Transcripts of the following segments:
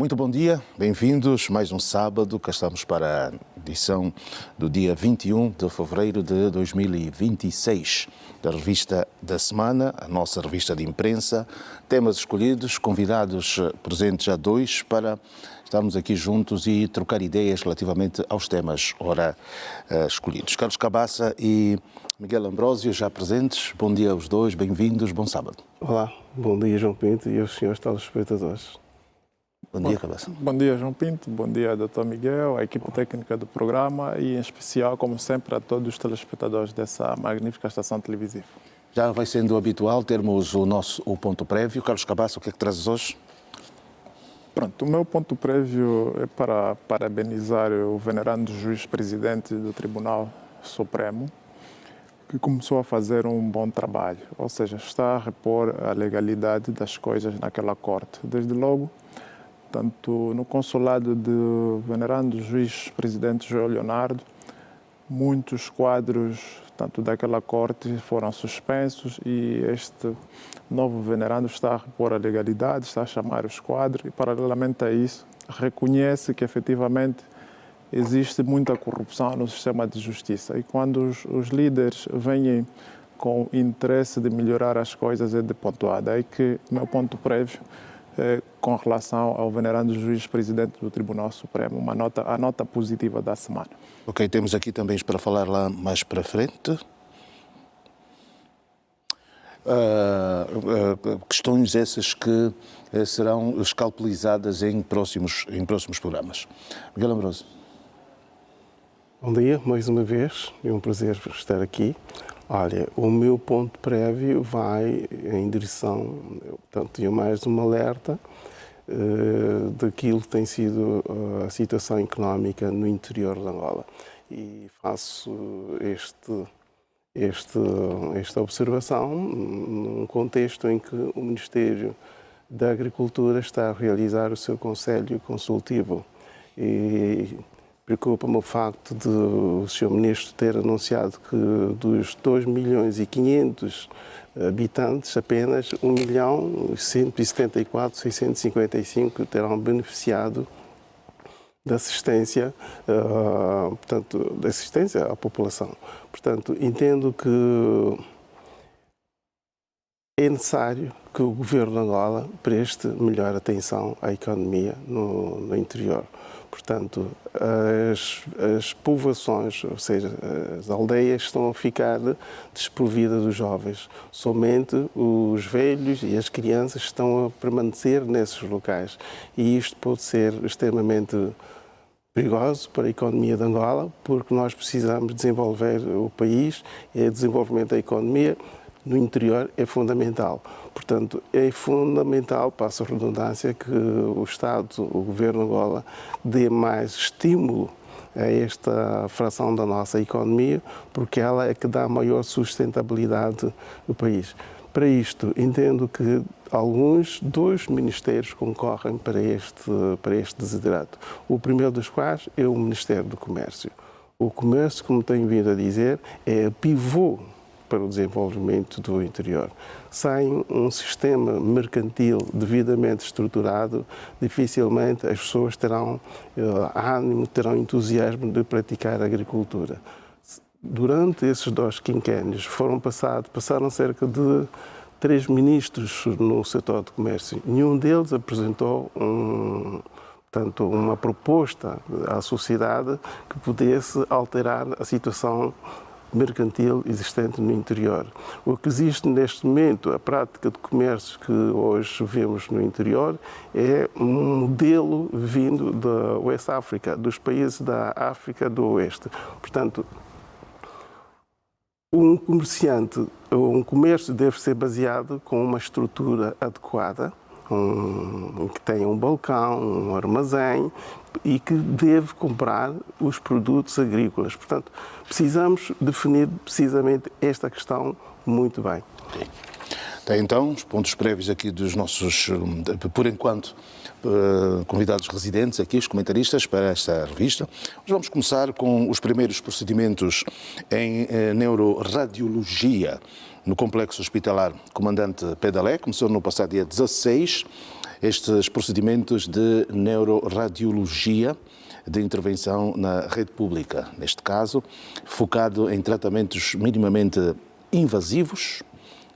Muito bom dia, bem-vindos. Mais um sábado, cá estamos para a edição do dia 21 de fevereiro de 2026 da Revista da Semana, a nossa revista de imprensa. Temas escolhidos, convidados presentes a dois para estarmos aqui juntos e trocar ideias relativamente aos temas ora escolhidos. Carlos Cabaça e Miguel Ambrósio já presentes. Bom dia aos dois, bem-vindos, bom sábado. Olá, bom dia João Pinto e aos senhores telespectadores. Bom dia, Cabaça. Bom dia, João Pinto. Bom dia, Dr. Miguel, a equipe técnica do programa e, em especial, como sempre, a todos os telespectadores dessa magnífica estação televisiva. Já vai sendo habitual termos o ponto prévio. Carlos Cabaça, o que é que trazes hoje? Pronto, o meu ponto prévio é para parabenizar o venerando juiz-presidente do Tribunal Supremo, que começou a fazer um bom trabalho, ou seja, está a repor a legalidade das coisas naquela corte. Desde logo, tanto no consulado do venerando juiz-presidente João Leonardo, muitos quadros, tanto daquela corte, foram suspensos e este novo venerando está a repor a legalidade, está a chamar os quadros e, paralelamente a isso, reconhece que, efetivamente, existe muita corrupção no sistema de justiça. E quando os líderes vêm com o interesse de melhorar as coisas, é de pontuar. Daí que o meu ponto prévio com relação ao venerando juiz-presidente do Tribunal Supremo, a nota positiva da semana. Ok, temos aqui também para falar lá mais para frente. Questões essas que serão escalpelizadas em próximos programas. Miguel Ambrósio. Bom dia, mais uma vez, é um prazer estar aqui. Olha, o meu ponto prévio vai em direção, portanto, mais um alerta daquilo que tem sido a situação económica no interior de Angola. E faço esta observação num contexto em que o Ministério da Agricultura está a realizar o seu Conselho Consultivo. E preocupa-me o facto de o Sr. Ministro ter anunciado que dos 2.500.000 habitantes, apenas 1.174.655 terão beneficiado da assistência, portanto, da assistência à população. Portanto, entendo que é necessário que o Governo de Angola preste melhor atenção à economia no interior. Portanto, as povoações, ou seja, as aldeias estão a ficar desprovidas dos jovens. Somente os velhos e as crianças estão a permanecer nesses locais. E isto pode ser extremamente perigoso para a economia de Angola, porque nós precisamos desenvolver o país e o desenvolvimento da economia no interior é fundamental. Portanto, é fundamental, passo a redundância, que o Estado, o Governo de Angola, dê mais estímulo a esta fração da nossa economia, porque ela é que dá maior sustentabilidade ao país. Para isto, entendo que dois ministérios concorrem para este desiderato. O primeiro dos quais é o Ministério do Comércio. O comércio, como tenho vindo a dizer, é o pivô para o desenvolvimento do interior. Sem um sistema mercantil devidamente estruturado, dificilmente as pessoas terão ânimo, terão entusiasmo de praticar a agricultura. Durante esses 2 quinquénios passaram cerca de 3 ministros no setor de comércio. Nenhum deles apresentou uma proposta à sociedade que pudesse alterar a situação mercantil existente no interior. O que existe neste momento, a prática de comércio que hoje vemos no interior, é um modelo vindo da West África, dos países da África do Oeste. Portanto, um comércio deve ser baseado com uma estrutura adequada, que tenha um balcão, um armazém e que deve comprar os produtos agrícolas. Portanto, precisamos definir precisamente esta questão muito bem. Até então, os pontos prévios aqui dos nossos, por enquanto, convidados residentes aqui, os comentaristas para esta revista. Nós vamos começar com os primeiros procedimentos em neuroradiologia no Complexo Hospitalar Comandante Pedalé. Começou no passado dia 16 estes procedimentos de neuroradiologia de intervenção na rede pública, neste caso, focado em tratamentos minimamente invasivos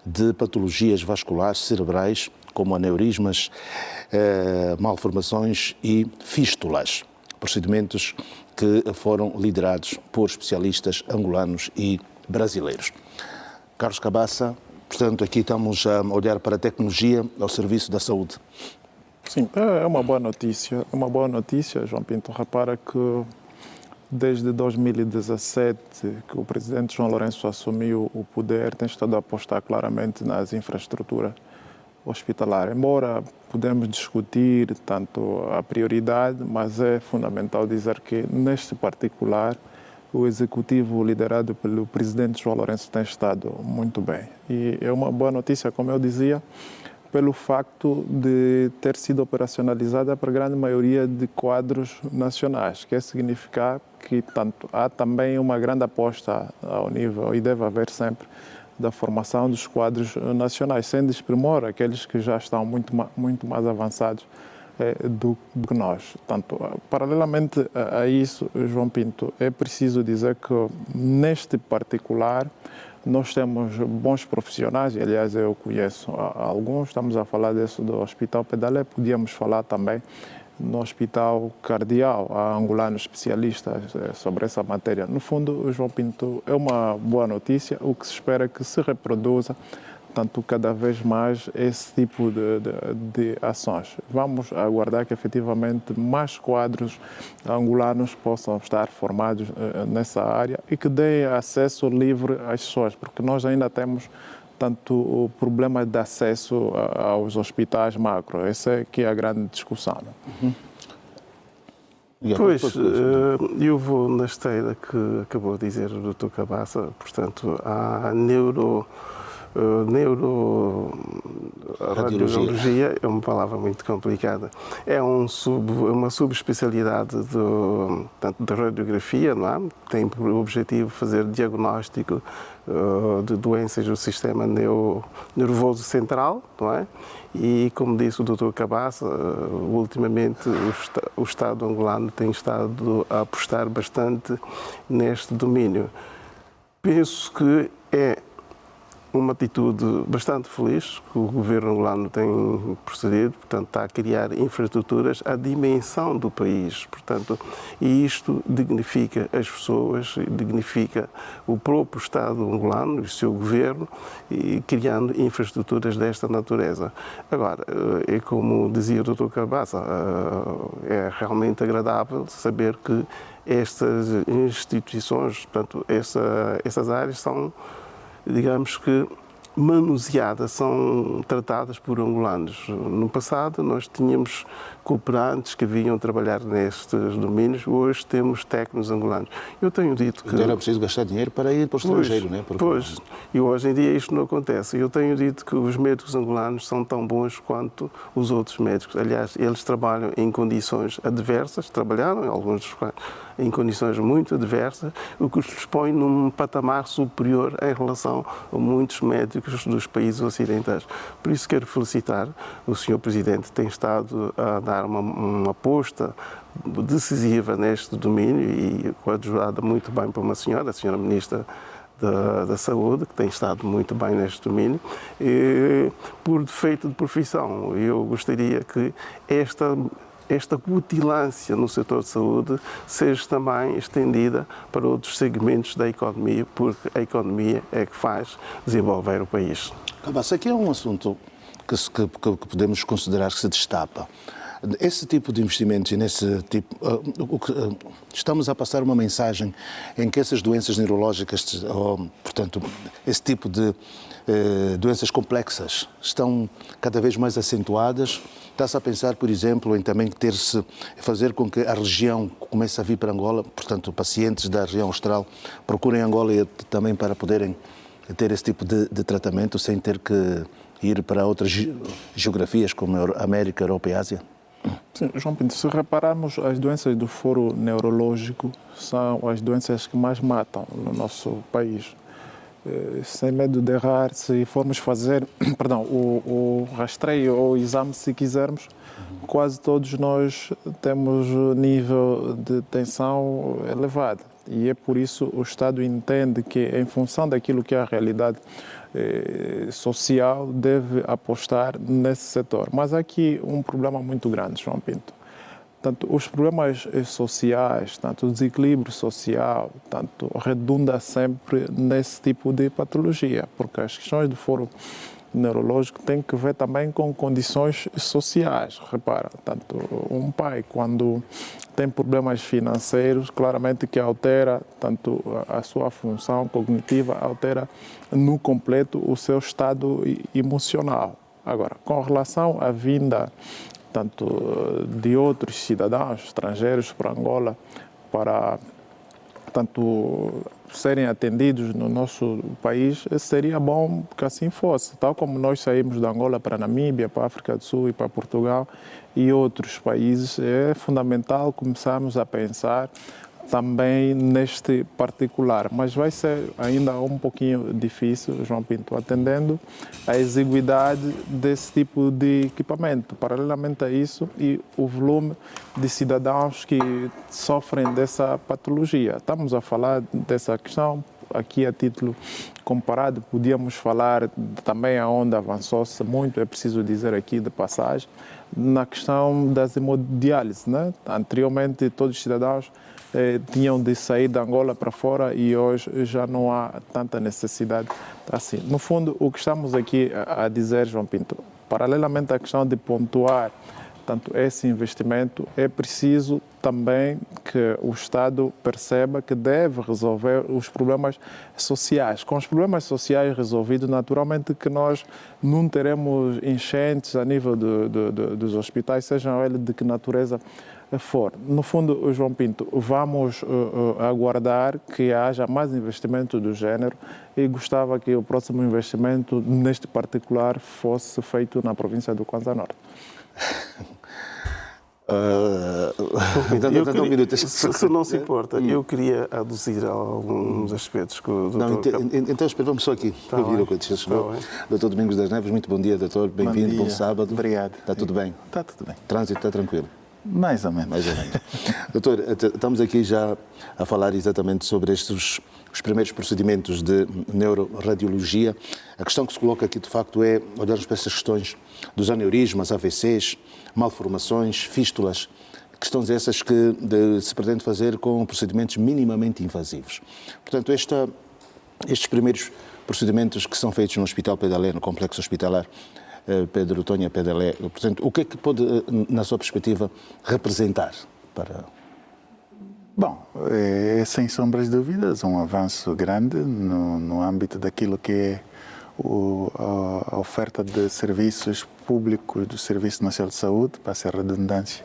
de patologias vasculares cerebrais, como aneurismas, malformações e fístulas. Procedimentos que foram liderados por especialistas angolanos e brasileiros. Carlos Cabaça, portanto, aqui estamos a olhar para a tecnologia ao serviço da saúde. Sim, é uma boa notícia. É uma boa notícia, João Pinto. Repara que desde 2017, que o presidente João Lourenço assumiu o poder, tem estado a apostar claramente nas infraestruturas hospitalares. Embora podemos discutir tanto a prioridade, mas é fundamental dizer que, neste particular, o executivo liderado pelo presidente João Lourenço tem estado muito bem. E é uma boa notícia, como eu dizia, pelo facto de ter sido operacionalizada para a grande maioria de quadros nacionais, quer significar que há também uma grande aposta ao nível, e deve haver sempre, da formação dos quadros nacionais, sem desprimor aqueles que já estão muito mais avançados do que nós. Portanto, paralelamente a isso, João Pinto, é preciso dizer que, neste particular, nós temos bons profissionais, e, aliás, eu conheço alguns. Estamos a falar desse do Hospital Pedalé, podíamos falar também no Hospital Cardeal. Há angolanos especialistas sobre essa matéria. No fundo, João Pinto, é uma boa notícia. O que se espera é que se reproduza tanto cada vez mais esse tipo de ações. Vamos aguardar que efetivamente mais quadros angolanos possam estar formados nessa área e que deem acesso livre às pessoas, porque nós ainda temos tanto o problema de acesso aos hospitais macro. Essa é que é a grande discussão. Pois, eu vou na esteira que acabou de dizer o Dr. Cabaça. Portanto, há neuroradiologia é uma palavra muito complicada. É uma subespecialidade da radiografia, não é? Tem por objetivo fazer diagnóstico de doenças do sistema nervoso central, não é? E, como disse o Dr. Cabaça, ultimamente o Estado angolano tem estado a apostar bastante neste domínio. Penso que é uma atitude bastante feliz que o governo angolano tem procedido, portanto, está a criar infraestruturas à dimensão do país, portanto, e isto dignifica as pessoas, dignifica o próprio Estado angolano, o seu governo, e criando infraestruturas desta natureza. Agora, é como dizia o Dr. Cabaça, é realmente agradável saber que estas instituições, portanto, essas áreas são, digamos que, manuseadas, são tratadas por angolanos. No passado nós tínhamos cooperantes que vinham trabalhar nestes domínios, hoje temos técnicos angolanos. Eu tenho dito que... Então era preciso gastar dinheiro para ir para o estrangeiro, não é? Pois, e hoje em dia isto não acontece. Eu tenho dito que os médicos angolanos são tão bons quanto os outros médicos. Aliás, eles trabalham em condições adversas, trabalharam, alguns dos quais, em condições muito adversas, o que os põe num patamar superior em relação a muitos médicos dos países ocidentais. Por isso quero felicitar o Sr. Presidente, tem estado a dar uma aposta decisiva neste domínio e coadjuvada muito bem por uma senhora, a Sra. Ministra da Saúde, que tem estado muito bem neste domínio, e, por defeito de profissão. Eu gostaria que esta cutilância no setor de saúde seja também estendida para outros segmentos da economia, porque a economia é que faz desenvolver o país. Cabaça, aqui é um assunto que podemos considerar que se destapa. Esse tipo de investimentos e nesse tipo... estamos a passar uma mensagem em que essas doenças neurológicas, portanto, esse tipo de doenças complexas estão cada vez mais acentuadas. Está-se a pensar, por exemplo, em também fazer com que a região comece a vir para Angola, portanto, pacientes da região austral procurem Angola também para poderem ter esse tipo de tratamento sem ter que ir para outras geografias como a América, Europa e Ásia? Sim, João Pinto, se repararmos, as doenças do foro neurológico são as doenças que mais matam no nosso país. Sem medo de errar, se formos fazer perdão, o rastreio ou o exame, se quisermos, quase todos nós temos nível de tensão elevado. E é por isso o Estado entende que, em função daquilo que é a realidade social, deve apostar nesse setor. Mas há aqui um problema muito grande, João Pinto. Tanto os problemas sociais, tanto o desequilíbrio social, tanto redunda sempre nesse tipo de patologia, porque as questões do foro neurológico têm que ver também com condições sociais. Repara, tanto um pai, quando tem problemas financeiros, claramente que altera tanto a sua função cognitiva, altera no completo o seu estado emocional. Agora, com relação à vinda tanto de outros cidadãos estrangeiros para Angola, para tanto serem atendidos no nosso país, seria bom que assim fosse. Tal como nós saímos de Angola para a Namíbia, para a África do Sul e para Portugal e outros países, é fundamental começarmos a pensar também neste particular, mas vai ser ainda um pouquinho difícil, João Pinto, atendendo à exiguidade desse tipo de equipamento. Paralelamente a isso, e o volume de cidadãos que sofrem dessa patologia. Estamos a falar dessa questão aqui a título comparado, podíamos falar também aonde avançou-se muito, é preciso dizer aqui de passagem, na questão das hemodiálise, né? Anteriormente todos os cidadãos tinham de sair de Angola para fora e hoje já não há tanta necessidade assim. No fundo, o que estamos aqui a dizer, João Pinto, paralelamente à questão de pontuar tanto esse investimento, é preciso também que o Estado perceba que deve resolver os problemas sociais. Com os problemas sociais resolvidos, naturalmente que nós não teremos enchentes a nível dos hospitais, sejam eles de que natureza for. No fundo, João Pinto, vamos aguardar que haja mais investimento do género e gostava que o próximo investimento, neste particular, fosse feito na província do Kwanza Norte. Se não se importa, eu queria aduzir alguns aspectos que o doutor... Então, vamos só aqui ouvir o que disse o senhor. Doutor Domingos das Neves, muito bom dia, doutor. Bem-vindo, bom sábado. Obrigado. Está tudo bem? Está tudo bem. O trânsito está tranquilo? Mais ou menos. Mais ou menos. Doutor, estamos aqui já a falar exatamente sobre os primeiros procedimentos de neuroradiologia. A questão que se coloca aqui, de facto, é olharmos para essas questões dos aneurismas, AVCs, malformações, fístulas, questões essas que se pretende fazer com procedimentos minimamente invasivos. Portanto, estes primeiros procedimentos que são feitos no Hospital Pedalé, no Complexo Hospitalar Pedro Tonha Pedalé, portanto, o que é que pode, na sua perspectiva, representar para... Bom, é sem sombras de dúvidas um avanço grande no âmbito daquilo que é a oferta de serviços públicos do Serviço Nacional de Saúde, para ser redundância,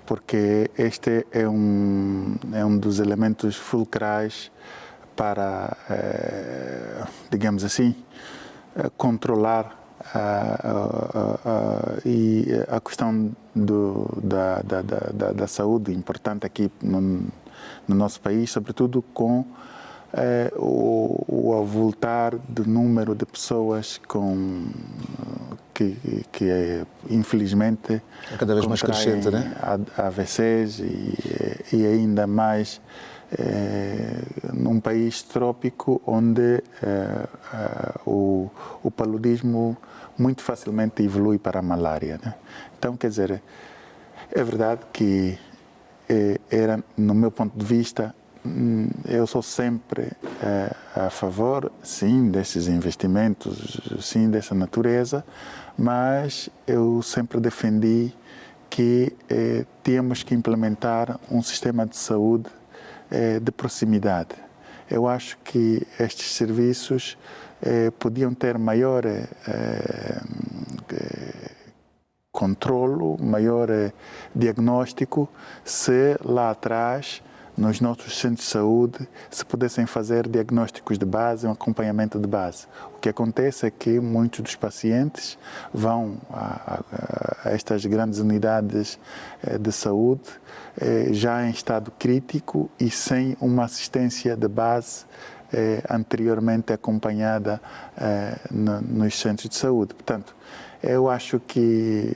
porque este é um dos elementos fulcrais para, digamos assim, controlar e a questão da saúde, importante aqui no nosso país, sobretudo com o avultar do número de pessoas que infelizmente é cada vez mais crescente, né? AVCs e ainda mais num país trópico onde o paludismo muito facilmente evolui para a malária, né? Então, quer dizer, é verdade que era, no meu ponto de vista, eu sou sempre a favor, sim, desses investimentos, sim, dessa natureza, mas eu sempre defendi que temos que implementar um sistema de saúde de proximidade. Eu acho que estes serviços podiam ter maior controlo, maior diagnóstico, se lá atrás nos nossos centros de saúde se pudessem fazer diagnósticos de base, um acompanhamento de base. O que acontece é que muitos dos pacientes vão a estas grandes unidades de saúde já em estado crítico e sem uma assistência de base anteriormente acompanhada nos centros de saúde. Portanto, eu acho que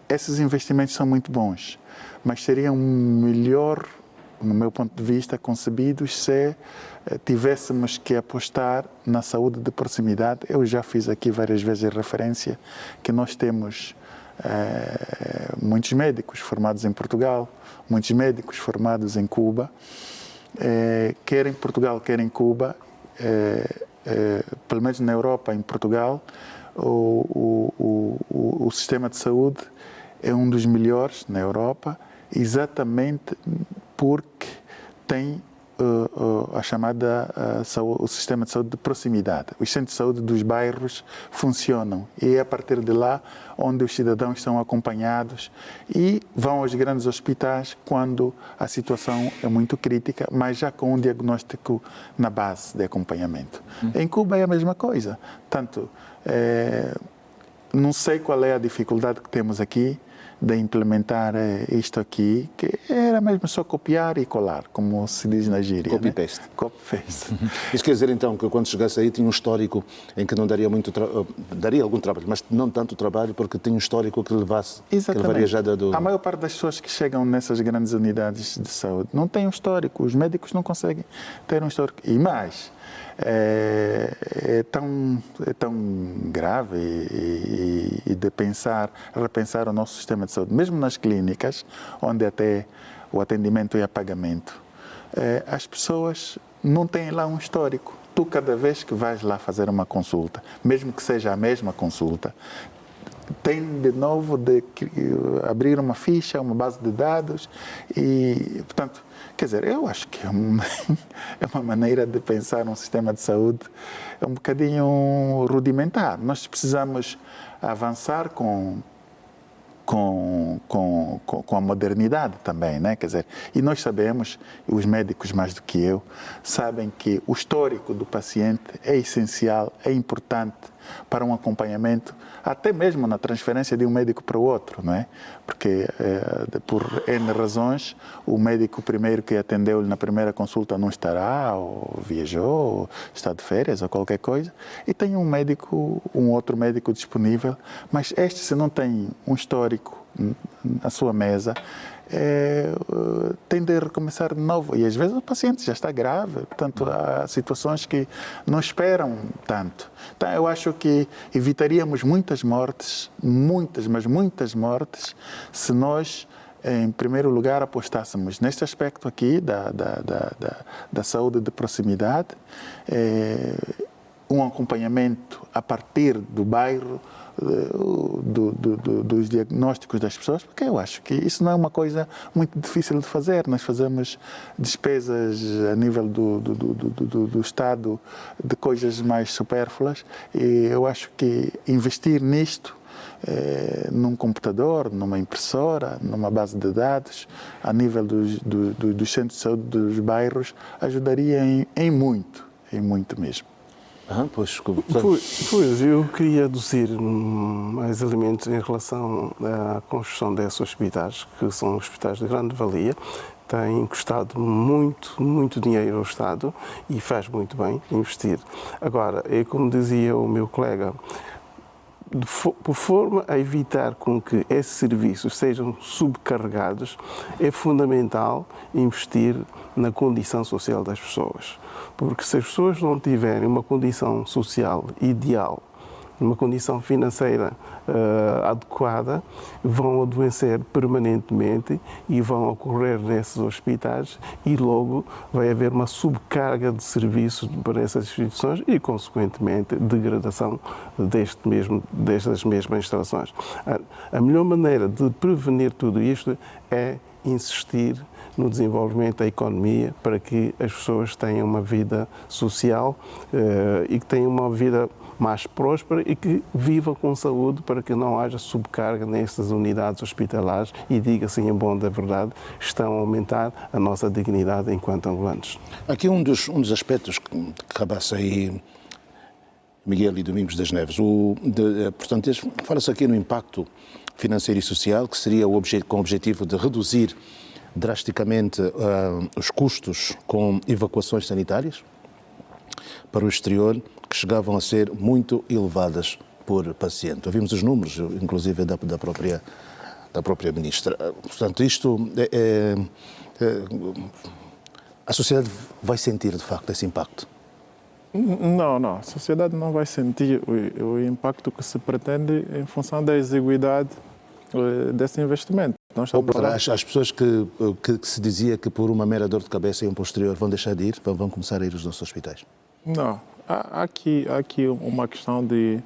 esses investimentos são muito bons, mas seriam melhor, no meu ponto de vista, concebidos se tivéssemos que apostar na saúde de proximidade. Eu já fiz aqui várias vezes referência que nós temos muitos médicos formados em Portugal, muitos médicos formados em Cuba, quer em Portugal, quer em Cuba, pelo menos na Europa, em Portugal, o sistema de saúde é um dos melhores na Europa, exatamente porque tem a chamada o sistema de saúde de proximidade. Os centros de saúde dos bairros funcionam e é a partir de lá onde os cidadãos são acompanhados e vão aos grandes hospitais quando a situação é muito crítica, mas já com um diagnóstico na base de acompanhamento. Em Cuba é a mesma coisa. Tanto, não sei qual é a dificuldade que temos aqui de implementar isto aqui, que era mesmo só copiar e colar, como se diz na gíria. Copy-paste. Né? Copy-paste. Isso quer dizer, então, que quando chegasse aí tinha um histórico em que não daria muito daria algum trabalho, mas não tanto trabalho, porque tinha um histórico que levasse, que levaria já do... A maior parte das pessoas que chegam nessas grandes unidades de saúde não tem um histórico, os médicos não conseguem ter um histórico. E mais, é tão grave e de repensar o nosso sistema de saúde, mesmo nas clínicas, onde até o atendimento é a pagamento, as pessoas não têm lá um histórico. Tu, cada vez que vais lá fazer uma consulta, mesmo que seja a mesma consulta, tem de novo de abrir uma ficha, uma base de dados e, portanto, quer dizer, eu acho que é uma maneira de pensar um sistema de saúde um bocadinho rudimentar. Nós precisamos avançar com a modernidade também, né? Quer dizer, e nós sabemos, os médicos mais do que eu, sabem que o histórico do paciente é essencial, é importante para um acompanhamento, até mesmo na transferência de um médico para o outro, não é? Porque, por N razões, o médico primeiro que atendeu-lhe na primeira consulta não estará, ou viajou, ou está de férias, ou qualquer coisa, e tem um outro médico disponível, mas este, se não tem um histórico na sua mesa, tem de recomeçar de novo. E às vezes o paciente já está grave, portanto, há situações que não esperam tanto. Então, eu acho que evitaríamos muitas mortes, mas muitas mortes, se nós, em primeiro lugar, apostássemos neste aspecto aqui da saúde de proximidade, um acompanhamento a partir do bairro, dos diagnósticos das pessoas, porque eu acho que isso não é uma coisa muito difícil de fazer. Nós fazemos despesas a nível do Estado de coisas mais supérfluas e eu acho que investir nisto, num computador, numa impressora, numa base de dados, a nível dos centros de saúde dos bairros, ajudaria em muito mesmo. Pois, eu queria aduzir mais elementos em relação à construção desses hospitais, que são hospitais de grande valia, têm custado muito dinheiro ao Estado e faz muito bem investir. Agora, como dizia o meu colega, por forma a evitar com que esses serviços sejam subcarregados, é fundamental investir na condição social das pessoas. Porque se as pessoas não tiverem uma condição social ideal, uma condição financeira adequada, vão adoecer permanentemente e vão ocorrer nesses hospitais e logo vai haver uma subcarga de serviços para essas instituições e, consequentemente, degradação destas mesmas instalações. A melhor maneira de prevenir tudo isto é insistir no desenvolvimento da economia para que as pessoas tenham uma vida social e que tenham uma vida mais próspera e que viva com saúde, para que não haja subcarga nestas unidades hospitalares e, diga-se em bom da verdade, estão a aumentar a nossa dignidade enquanto ambulantes. Aqui um dos aspectos que cabeça aí Miguel e Domingos das Neves, portanto, fala-se aqui no impacto financeiro e social, que seria com o objetivo de reduzir drasticamente os custos com evacuações sanitárias para o exterior, que chegavam a ser muito elevadas por paciente. Ouvimos os números, inclusive da própria ministra. Portanto, isto a sociedade vai sentir, de facto, esse impacto? Não, a sociedade não vai sentir o impacto que se pretende em função da exiguidade desse investimento. As pessoas que se dizia que por uma mera dor de cabeça iam para o exterior vão deixar de ir, vão começar a ir aos nossos hospitais? Não, há aqui uma questão de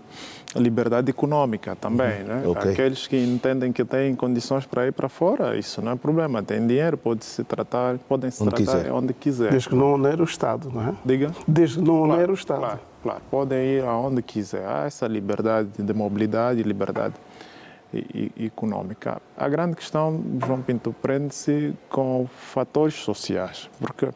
liberdade econômica também, né? Okay. Aqueles que entendem que têm condições para ir para fora, isso não é problema, tem dinheiro, podem se tratar onde quiser. Desde que não onere o Estado, não é? Diga? Desde que não onere o Estado. Claro, podem ir aonde quiser. Há essa liberdade de mobilidade e liberdade econômica. A grande questão, João Pinto, prende-se com fatores sociais, porque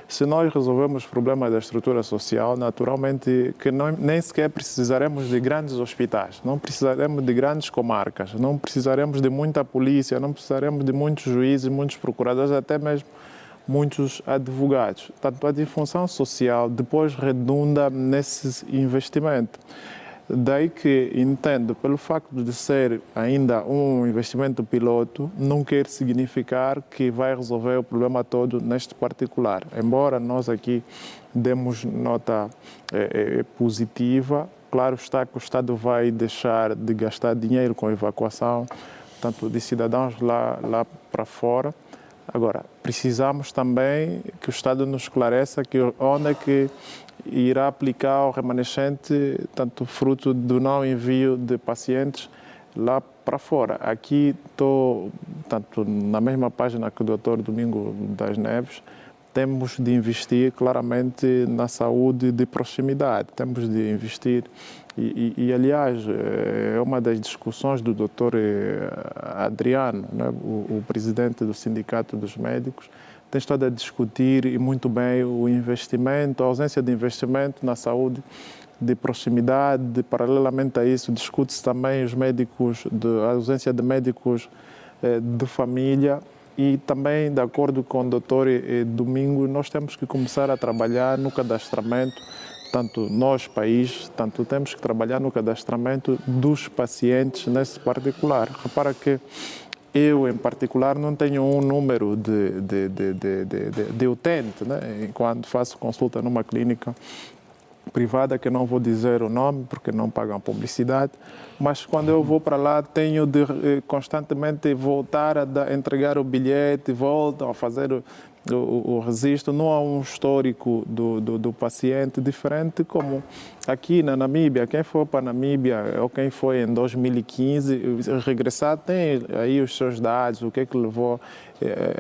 se nós resolvemos o problema da estrutura social, naturalmente que nem sequer precisaremos de grandes hospitais, não precisaremos de grandes comarcas, não precisaremos de muita polícia, não precisaremos de muitos juízes, muitos procuradores, até mesmo muitos advogados. Portanto, a disfunção social depois redunda nesse investimento. Daí que entendo, pelo facto de ser ainda um investimento piloto, não quer significar que vai resolver o problema todo neste particular. Embora nós aqui demos nota positiva, claro está que o Estado vai deixar de gastar dinheiro com evacuação, tanto de cidadãos lá para fora. Agora, precisamos também que o Estado nos esclareça onde é que irá aplicar o remanescente, tanto fruto do não envio de pacientes lá para fora. Aqui estou, tanto na mesma página que o Dr. Domingos das Neves, temos de investir claramente na saúde de proximidade, temos de investir e aliás, é uma das discussões do Dr. Adriano, né, o presidente do Sindicato dos Médicos, tem estado a discutir e muito bem o investimento, a ausência de investimento na saúde de proximidade. Paralelamente a isso, discute-se também a ausência de médicos de família e também, de acordo com o Dr. Domingo, nós temos que começar a trabalhar no cadastramento, tanto nós, país, tanto temos que trabalhar no cadastramento dos pacientes nesse particular. Repara que eu, em particular, não tenho um número de utente, né? Quando faço consulta numa clínica privada, que não vou dizer o nome, porque não pagam publicidade, mas quando eu vou para lá, tenho de constantemente voltar a entregar o bilhete, voltam a fazer o registro. Não há um histórico do paciente diferente como aqui na Namíbia. Quem for para a Namíbia ou quem foi em 2015 regressar tem aí os seus dados, o que é que levou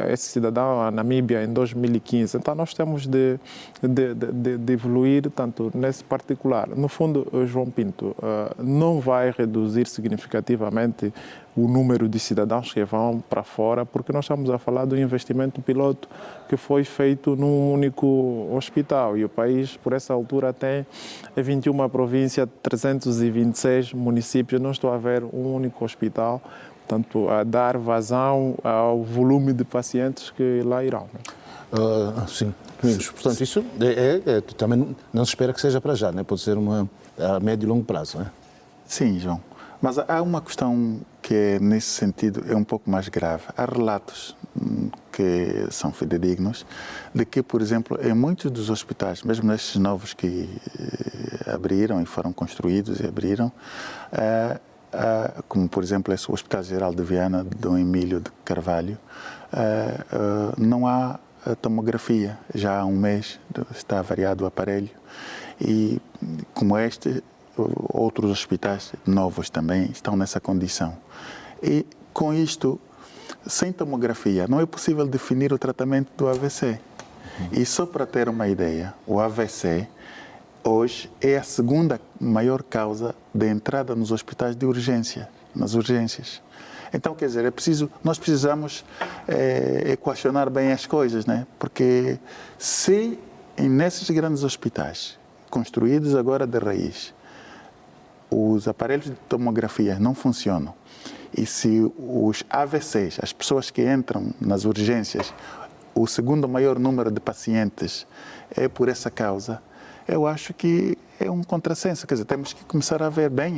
esse cidadão à Namíbia em 2015. Então nós temos de evoluir tanto nesse particular. No fundo, João Pinto, não vai reduzir significativamente o número de cidadãos que vão para fora, porque nós estamos a falar do investimento piloto que foi feito num único hospital e o país, por essa altura, tem 21 províncias, 326 municípios. Não estou a ver um único hospital, portanto, a dar vazão ao volume de pacientes que lá irão. Sim, portanto, isso também não se espera que seja para já, né? Pode ser a médio e longo prazo, né? Sim, João. Mas há uma questão que, nesse sentido, é um pouco mais grave. Há relatos que são fidedignos de que, por exemplo, em muitos dos hospitais, mesmo nestes novos que abriram e foram construídos e abriram, como, por exemplo, esse Hospital Geral de Viana, de Dom Emílio de Carvalho, não há tomografia. Já há um mês está variado o aparelho. E, como este, outros hospitais novos também estão nessa condição. E, com isto, sem tomografia, não é possível definir o tratamento do AVC. E só para ter uma ideia, o AVC hoje é a segunda maior causa de entrada nos hospitais de urgência, nas urgências. Então, quer dizer, nós precisamos equacionar bem as coisas, né? Porque se nesses grandes hospitais, construídos agora de raiz, os aparelhos de tomografia não funcionam, e se os AVCs, as pessoas que entram nas urgências, o segundo maior número de pacientes é por essa causa, eu acho que é um contrassenso. Quer dizer, temos que começar a ver bem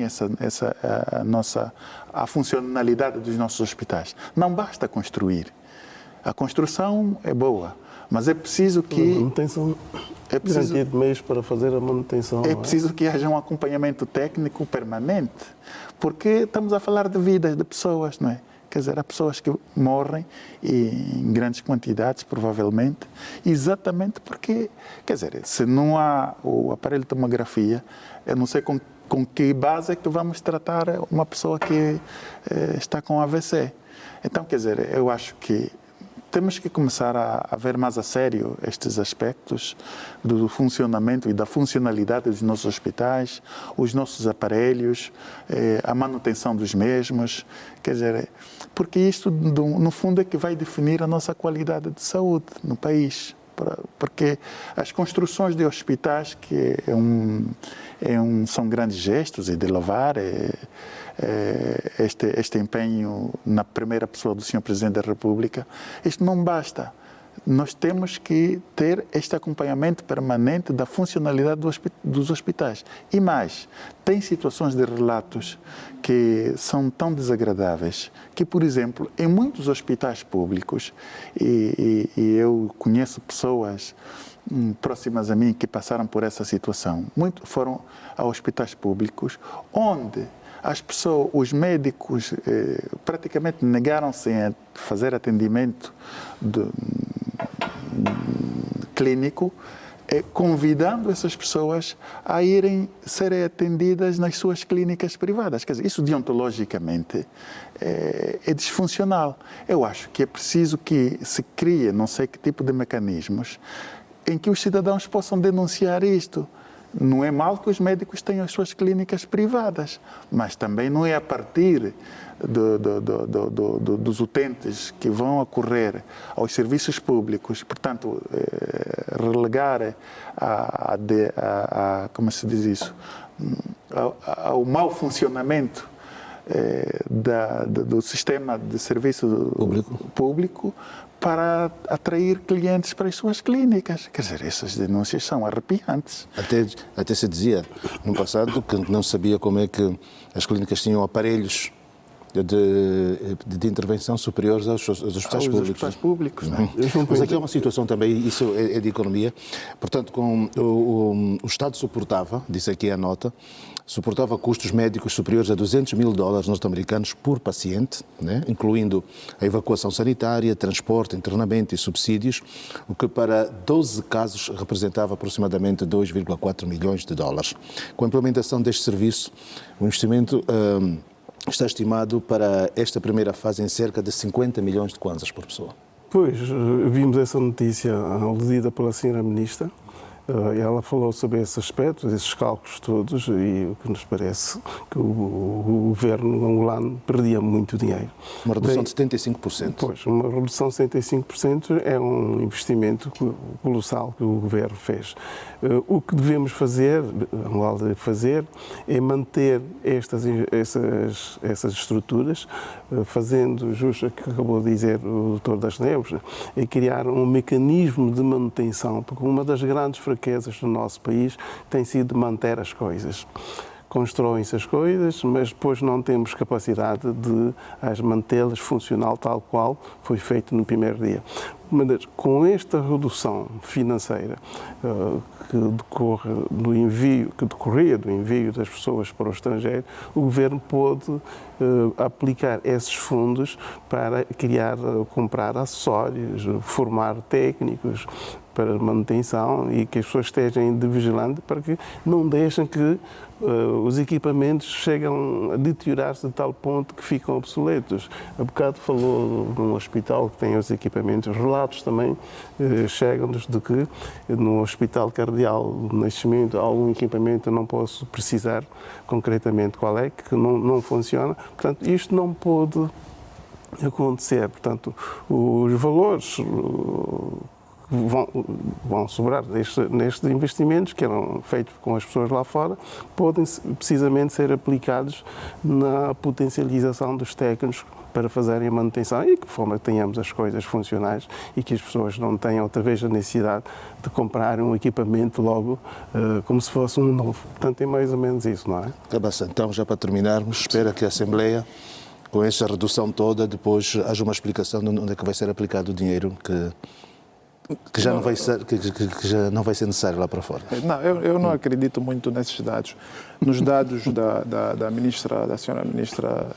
a funcionalidade dos nossos hospitais. Não basta construir. A construção é boa, mas é preciso que... manutenção, garantir meios para fazer a manutenção. É preciso que haja um acompanhamento técnico permanente, porque estamos a falar de vidas de pessoas, não é? Quer dizer, há pessoas que morrem em grandes quantidades, provavelmente, exatamente porque, quer dizer, se não há o aparelho de tomografia, eu não sei com que base é que vamos tratar uma pessoa que está com AVC. Então, quer dizer, eu acho que temos que começar a ver mais a sério estes aspectos do funcionamento e da funcionalidade dos nossos hospitais, os nossos aparelhos, a manutenção dos mesmos, quer dizer, porque isto, no fundo, é que vai definir a nossa qualidade de saúde no país. Porque as construções de hospitais, que são grandes gestos e de louvar este empenho na primeira pessoa do Sr. Presidente da República, isto não basta. Nós temos que ter este acompanhamento permanente da funcionalidade dos hospitais. E mais, tem situações de relatos que são tão desagradáveis que, por exemplo, em muitos hospitais públicos, e eu conheço pessoas próximas a mim que passaram por essa situação, foram a hospitais públicos onde os médicos praticamente negaram-se a fazer atendimento clínico, convidando essas pessoas a serem atendidas nas suas clínicas privadas. Quer dizer, isso deontologicamente é disfuncional. Eu acho que é preciso que se crie, não sei que tipo de mecanismos, em que os cidadãos possam denunciar isto. Não é mal que os médicos tenham as suas clínicas privadas, mas também não é a partir dos utentes que vão ocorrer aos serviços públicos, portanto, relegar como se diz isso, ao mau funcionamento do sistema de serviço público para atrair clientes para as suas clínicas. Quer dizer, essas denúncias são arrepiantes. Até se dizia, no passado, que não sabia como é que as clínicas tinham aparelhos de intervenção superiores aos hospitais públicos. Hospitais públicos, não é? Mas aqui há uma situação também, isso é de economia, portanto, o Estado suportava, disse aqui a nota, suportava custos médicos superiores a $200 mil norte-americanos por paciente, né? Incluindo a evacuação sanitária, transporte, internamento e subsídios, o que para 12 casos representava aproximadamente $2,4 milhões. Com a implementação deste serviço, o investimento está estimado para esta primeira fase em cerca de 50 milhões de kwanzas por pessoa. Pois, vimos essa notícia aludida pela senhora Ministra. Ela falou sobre esse aspecto, esses cálculos todos, e o que nos parece que o governo angolano perdia muito dinheiro. Uma redução de 75%. Pois, uma redução de 75% é um investimento colossal que o governo fez. O que devemos fazer, Angola deve fazer, é manter essas estruturas, fazendo justo o que acabou de dizer o Dr. Das Neves, é criar um mecanismo de manutenção, porque uma das grandes fraquezas do nosso país tem sido manter as coisas. Constroem-se as coisas, mas depois não temos capacidade de as mantê-las funcional tal qual foi feito no primeiro dia. Mas com esta redução financeira que decorria do envio das pessoas para o estrangeiro, o governo pôde aplicar esses fundos para comprar acessórios, formar técnicos, para manutenção e que as pessoas estejam de vigilante para que não deixem que os equipamentos chegam a deteriorar-se de tal ponto que ficam obsoletos. Há bocado falou num hospital que tem os equipamentos, relatos também chegam-nos de que no Hospital Cardeal do Nascimento há algum equipamento, eu não posso precisar concretamente qual é, que não funciona. Portanto, isto não pode acontecer. Portanto, os valores vão sobrar nestes investimentos que eram feitos com as pessoas lá fora, podem precisamente ser aplicados na potencialização dos técnicos para fazerem a manutenção e que forma que tenhamos as coisas funcionais e que as pessoas não tenham outra vez a necessidade de comprar um equipamento logo como se fosse um novo. Portanto, é mais ou menos isso, não é? Cabeça, então, já para terminarmos, espera que a Assembleia, com essa redução toda, depois haja uma explicação de onde é que vai ser aplicado o dinheiro que já não vai ser necessário lá para fora. Não, eu não acredito muito nesses dados. Nos dados da senhora Ministra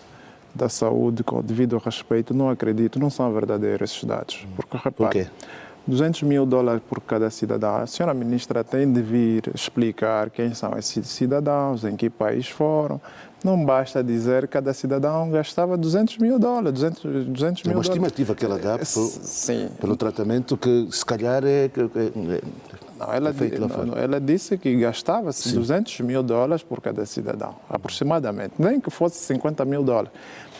da Saúde, com devido respeito, não acredito, não são verdadeiros esses dados. Porque, repare, por quê? 200 mil dólares por cada cidadão. A senhora Ministra tem de vir explicar quem são esses cidadãos, em que país foram. Não basta dizer que cada cidadão gastava 200 mil dólares, 200 mil dólares. É uma estimativa que ela dá pelo tratamento que, se calhar, ela disse que gastava-se 200 mil dólares por cada cidadão, aproximadamente. Nem que fosse 50 mil dólares.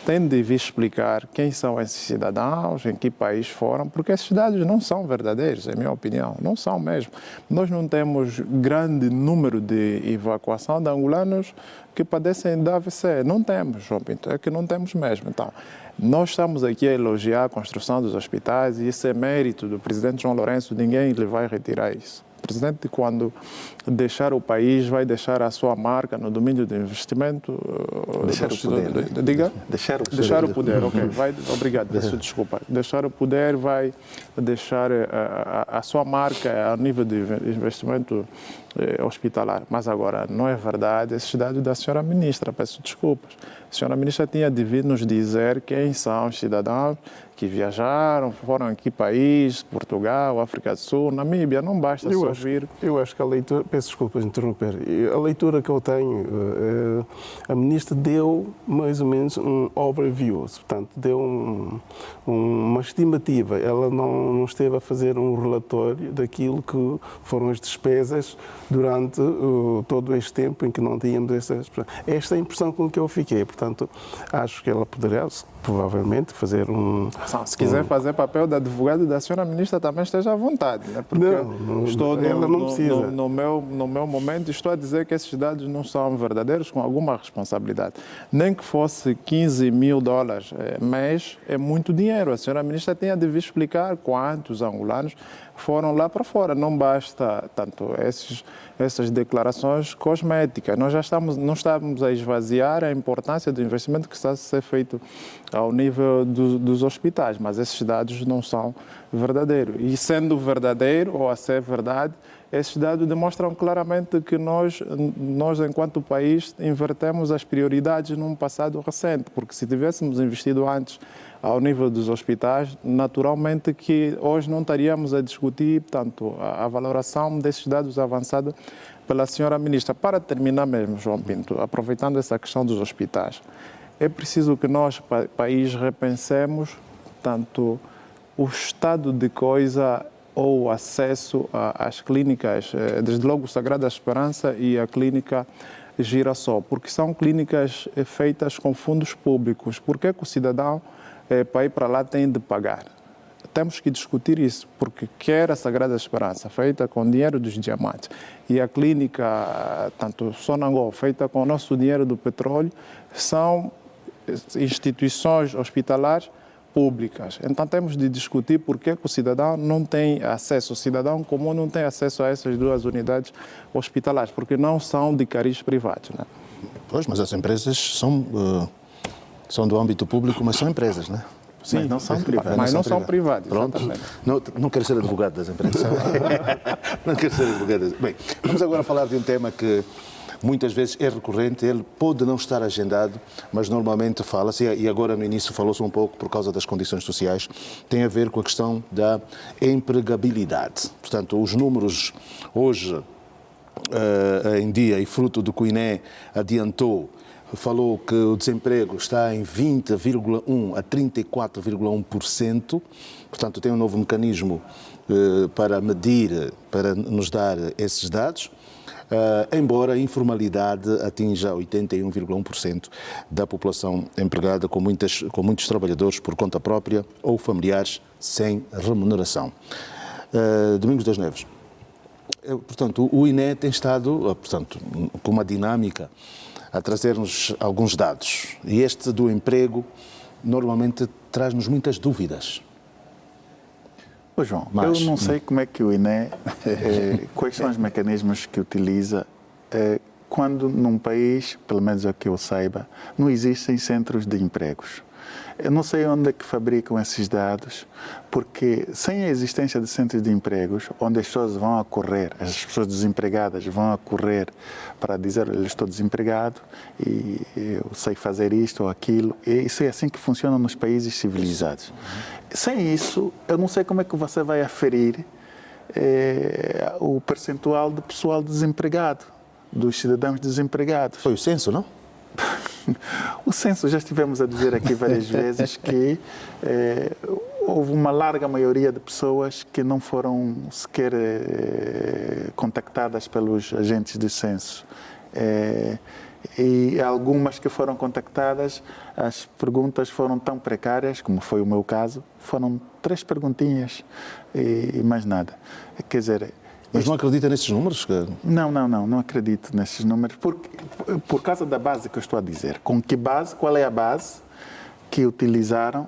Tem de vir explicar quem são esses cidadãos, em que país foram, porque esses dados não são verdadeiros, em minha opinião, não são mesmo. Nós não temos grande número de evacuação de angolanos que padecem de AVC. Não temos, João Pinto, é que não temos mesmo. Então, nós estamos aqui a elogiar a construção dos hospitais e isso é mérito do presidente João Lourenço, ninguém lhe vai retirar isso. O presidente, quando deixar o país, vai deixar a sua marca no domínio do investimento. Deixar o poder. Diga? Deixar o poder, ok. Obrigado, peço desculpa. Deixar o poder vai deixar a sua marca a nível de investimento hospitalar. Mas agora, não é verdade esses dados da senhora Ministra, peço desculpas. A senhora Ministra tinha de vir nos dizer quem são os cidadãos que viajaram, foram a que país, Portugal, África do Sul, Namíbia, não basta só vir. Eu acho que a leitura, peço desculpas interromper, a leitura que eu tenho, a Ministra deu mais ou menos um overview, portanto, deu uma estimativa, ela não esteve a fazer um relatório daquilo que foram as despesas durante todo este tempo em que não tínhamos essas. Esta é a impressão com que eu fiquei, portanto, acho que ela poderá, provavelmente, fazer se quiser fazer papel de advogado da senhora Ministra, também esteja à vontade, né? Porque ela não precisa. No meu momento, estou a dizer que esses dados não são verdadeiros, com alguma responsabilidade. Nem que fosse 15 mil dólares mês, é muito dinheiro. A senhora Ministra tinha de vir explicar quantos angolanos foram lá para fora. Não basta tanto essas declarações cosméticas. Nós não estamos a esvaziar a importância do investimento que está a ser feito ao nível dos hospitais, mas esses dados não são verdadeiros. E sendo verdadeiro ou a ser verdade, esses dados demonstram claramente que nós, enquanto país, invertemos as prioridades num passado recente, porque se tivéssemos investido antes ao nível dos hospitais, naturalmente que hoje não estaríamos a discutir, portanto, a valoração desses dados avançada pela senhora Ministra. Para terminar mesmo, João Pinto, aproveitando essa questão dos hospitais, é preciso que nós, país, repensemos, tanto o estado de coisa ou acesso às clínicas, desde logo Sagrada Esperança e a clínica Girassol, porque são clínicas feitas com fundos públicos. Por que o cidadão, para ir para lá, tem de pagar? Temos que discutir isso, porque quer a Sagrada Esperança, feita com dinheiro dos diamantes, e a clínica, tanto Sonangol, feita com o nosso dinheiro do petróleo, são instituições hospitalares públicas. Então temos de discutir por que o cidadão não tem acesso, o cidadão comum não tem acesso a essas duas unidades hospitalares, porque não são de cariz privados, né? Pois, mas as empresas são do âmbito público, mas são empresas, né? Sim, mas não são privadas. Mas não são privadas. Pronto. Não quero ser advogado das empresas. Não quero ser advogado das... Bem, vamos agora falar de um tema que muitas vezes é recorrente, ele pode não estar agendado, mas normalmente fala-se, e agora no início falou-se um pouco por causa das condições sociais, tem a ver com a questão da empregabilidade. Portanto, os números hoje em dia e fruto do que o INE adiantou, falou que o desemprego está em 20,1% a 34,1%, portanto tem um novo mecanismo para medir, para nos dar esses dados, embora a informalidade atinja 81,1% da população empregada, com muitos trabalhadores por conta própria ou familiares sem remuneração. Domingos das Neves. Portanto, o INE tem estado, portanto, com uma dinâmica a trazer-nos alguns dados. E este do emprego normalmente traz-nos muitas dúvidas. Ô João, eu não sei como é que o INE, quais são os mecanismos que utiliza quando num país, pelo menos é o que eu saiba, não existem centros de empregos. Eu não sei onde é que fabricam esses dados, porque sem a existência de centros de empregos, onde as pessoas vão a correr, as pessoas desempregadas vão a correr para dizer, eu estou desempregado e eu sei fazer isto ou aquilo, e isso é assim que funciona nos países civilizados. Sem isso, eu não sei como é que você vai aferir o percentual de pessoal desempregado, dos cidadãos desempregados. Foi o censo, não? O censo, já estivemos a dizer aqui várias vezes que houve uma larga maioria de pessoas que não foram sequer contactadas pelos agentes de censo. E algumas que foram contactadas, as perguntas foram tão precárias, como foi o meu caso, foram 3 perguntinhas e mais nada. Quer dizer... Mas não acredita nesses números? Não acredito nesses números, por causa da base que eu estou a dizer. Com que base, qual é a base que utilizaram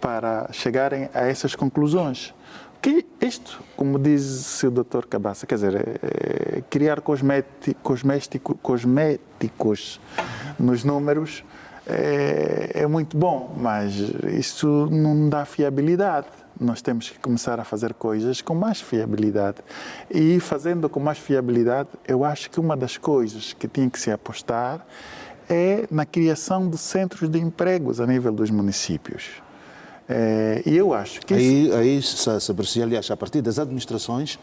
para chegarem a essas conclusões? Que isto, como diz o Dr. Cabaça, quer dizer, criar cosméticos nos números é muito bom, mas isso não dá fiabilidade. Nós temos que começar a fazer coisas com mais fiabilidade. E fazendo com mais fiabilidade, eu acho que uma das coisas que tinha que se apostar é na criação de centros de empregos a nível dos municípios. E eu acho que aí se aprecia, aliás, a partir das administrações,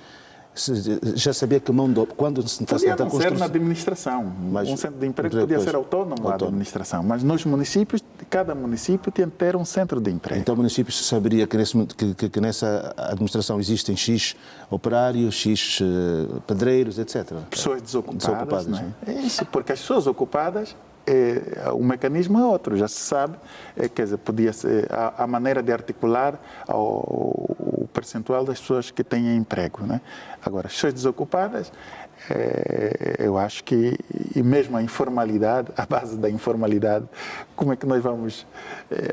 já sabia que quando se podia não ser na administração, mas um centro de emprego podia ser autônomo à administração, mas nos municípios, cada município tinha que ter um centro de emprego. Então o município saberia que nessa administração existem X operários, X pedreiros, etc. Pessoas desocupadas, não é? É isso, porque as pessoas ocupadas, o mecanismo é outro, já se sabe, quer dizer, podia ser a maneira de articular o percentual das pessoas que têm emprego, né? Agora, as pessoas desocupadas, eu acho que, e mesmo a informalidade, a base da informalidade, como é que nós vamos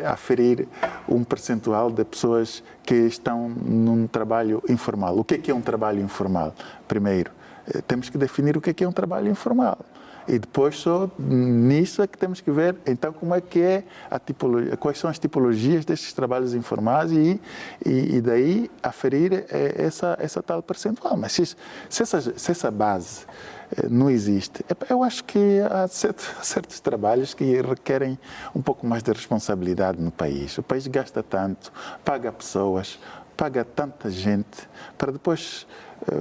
aferir um percentual de pessoas que estão num trabalho informal? O que é um trabalho informal? Primeiro, temos que definir o que é um trabalho informal. E depois, só nisso é que temos que ver, então, como é que é a tipologia, quais são as tipologias desses trabalhos informais e daí aferir essa tal percentual. Mas se essa base não existe, eu acho que há certos trabalhos que requerem um pouco mais de responsabilidade no país. O país gasta tanto, paga pessoas, paga tanta gente, para depois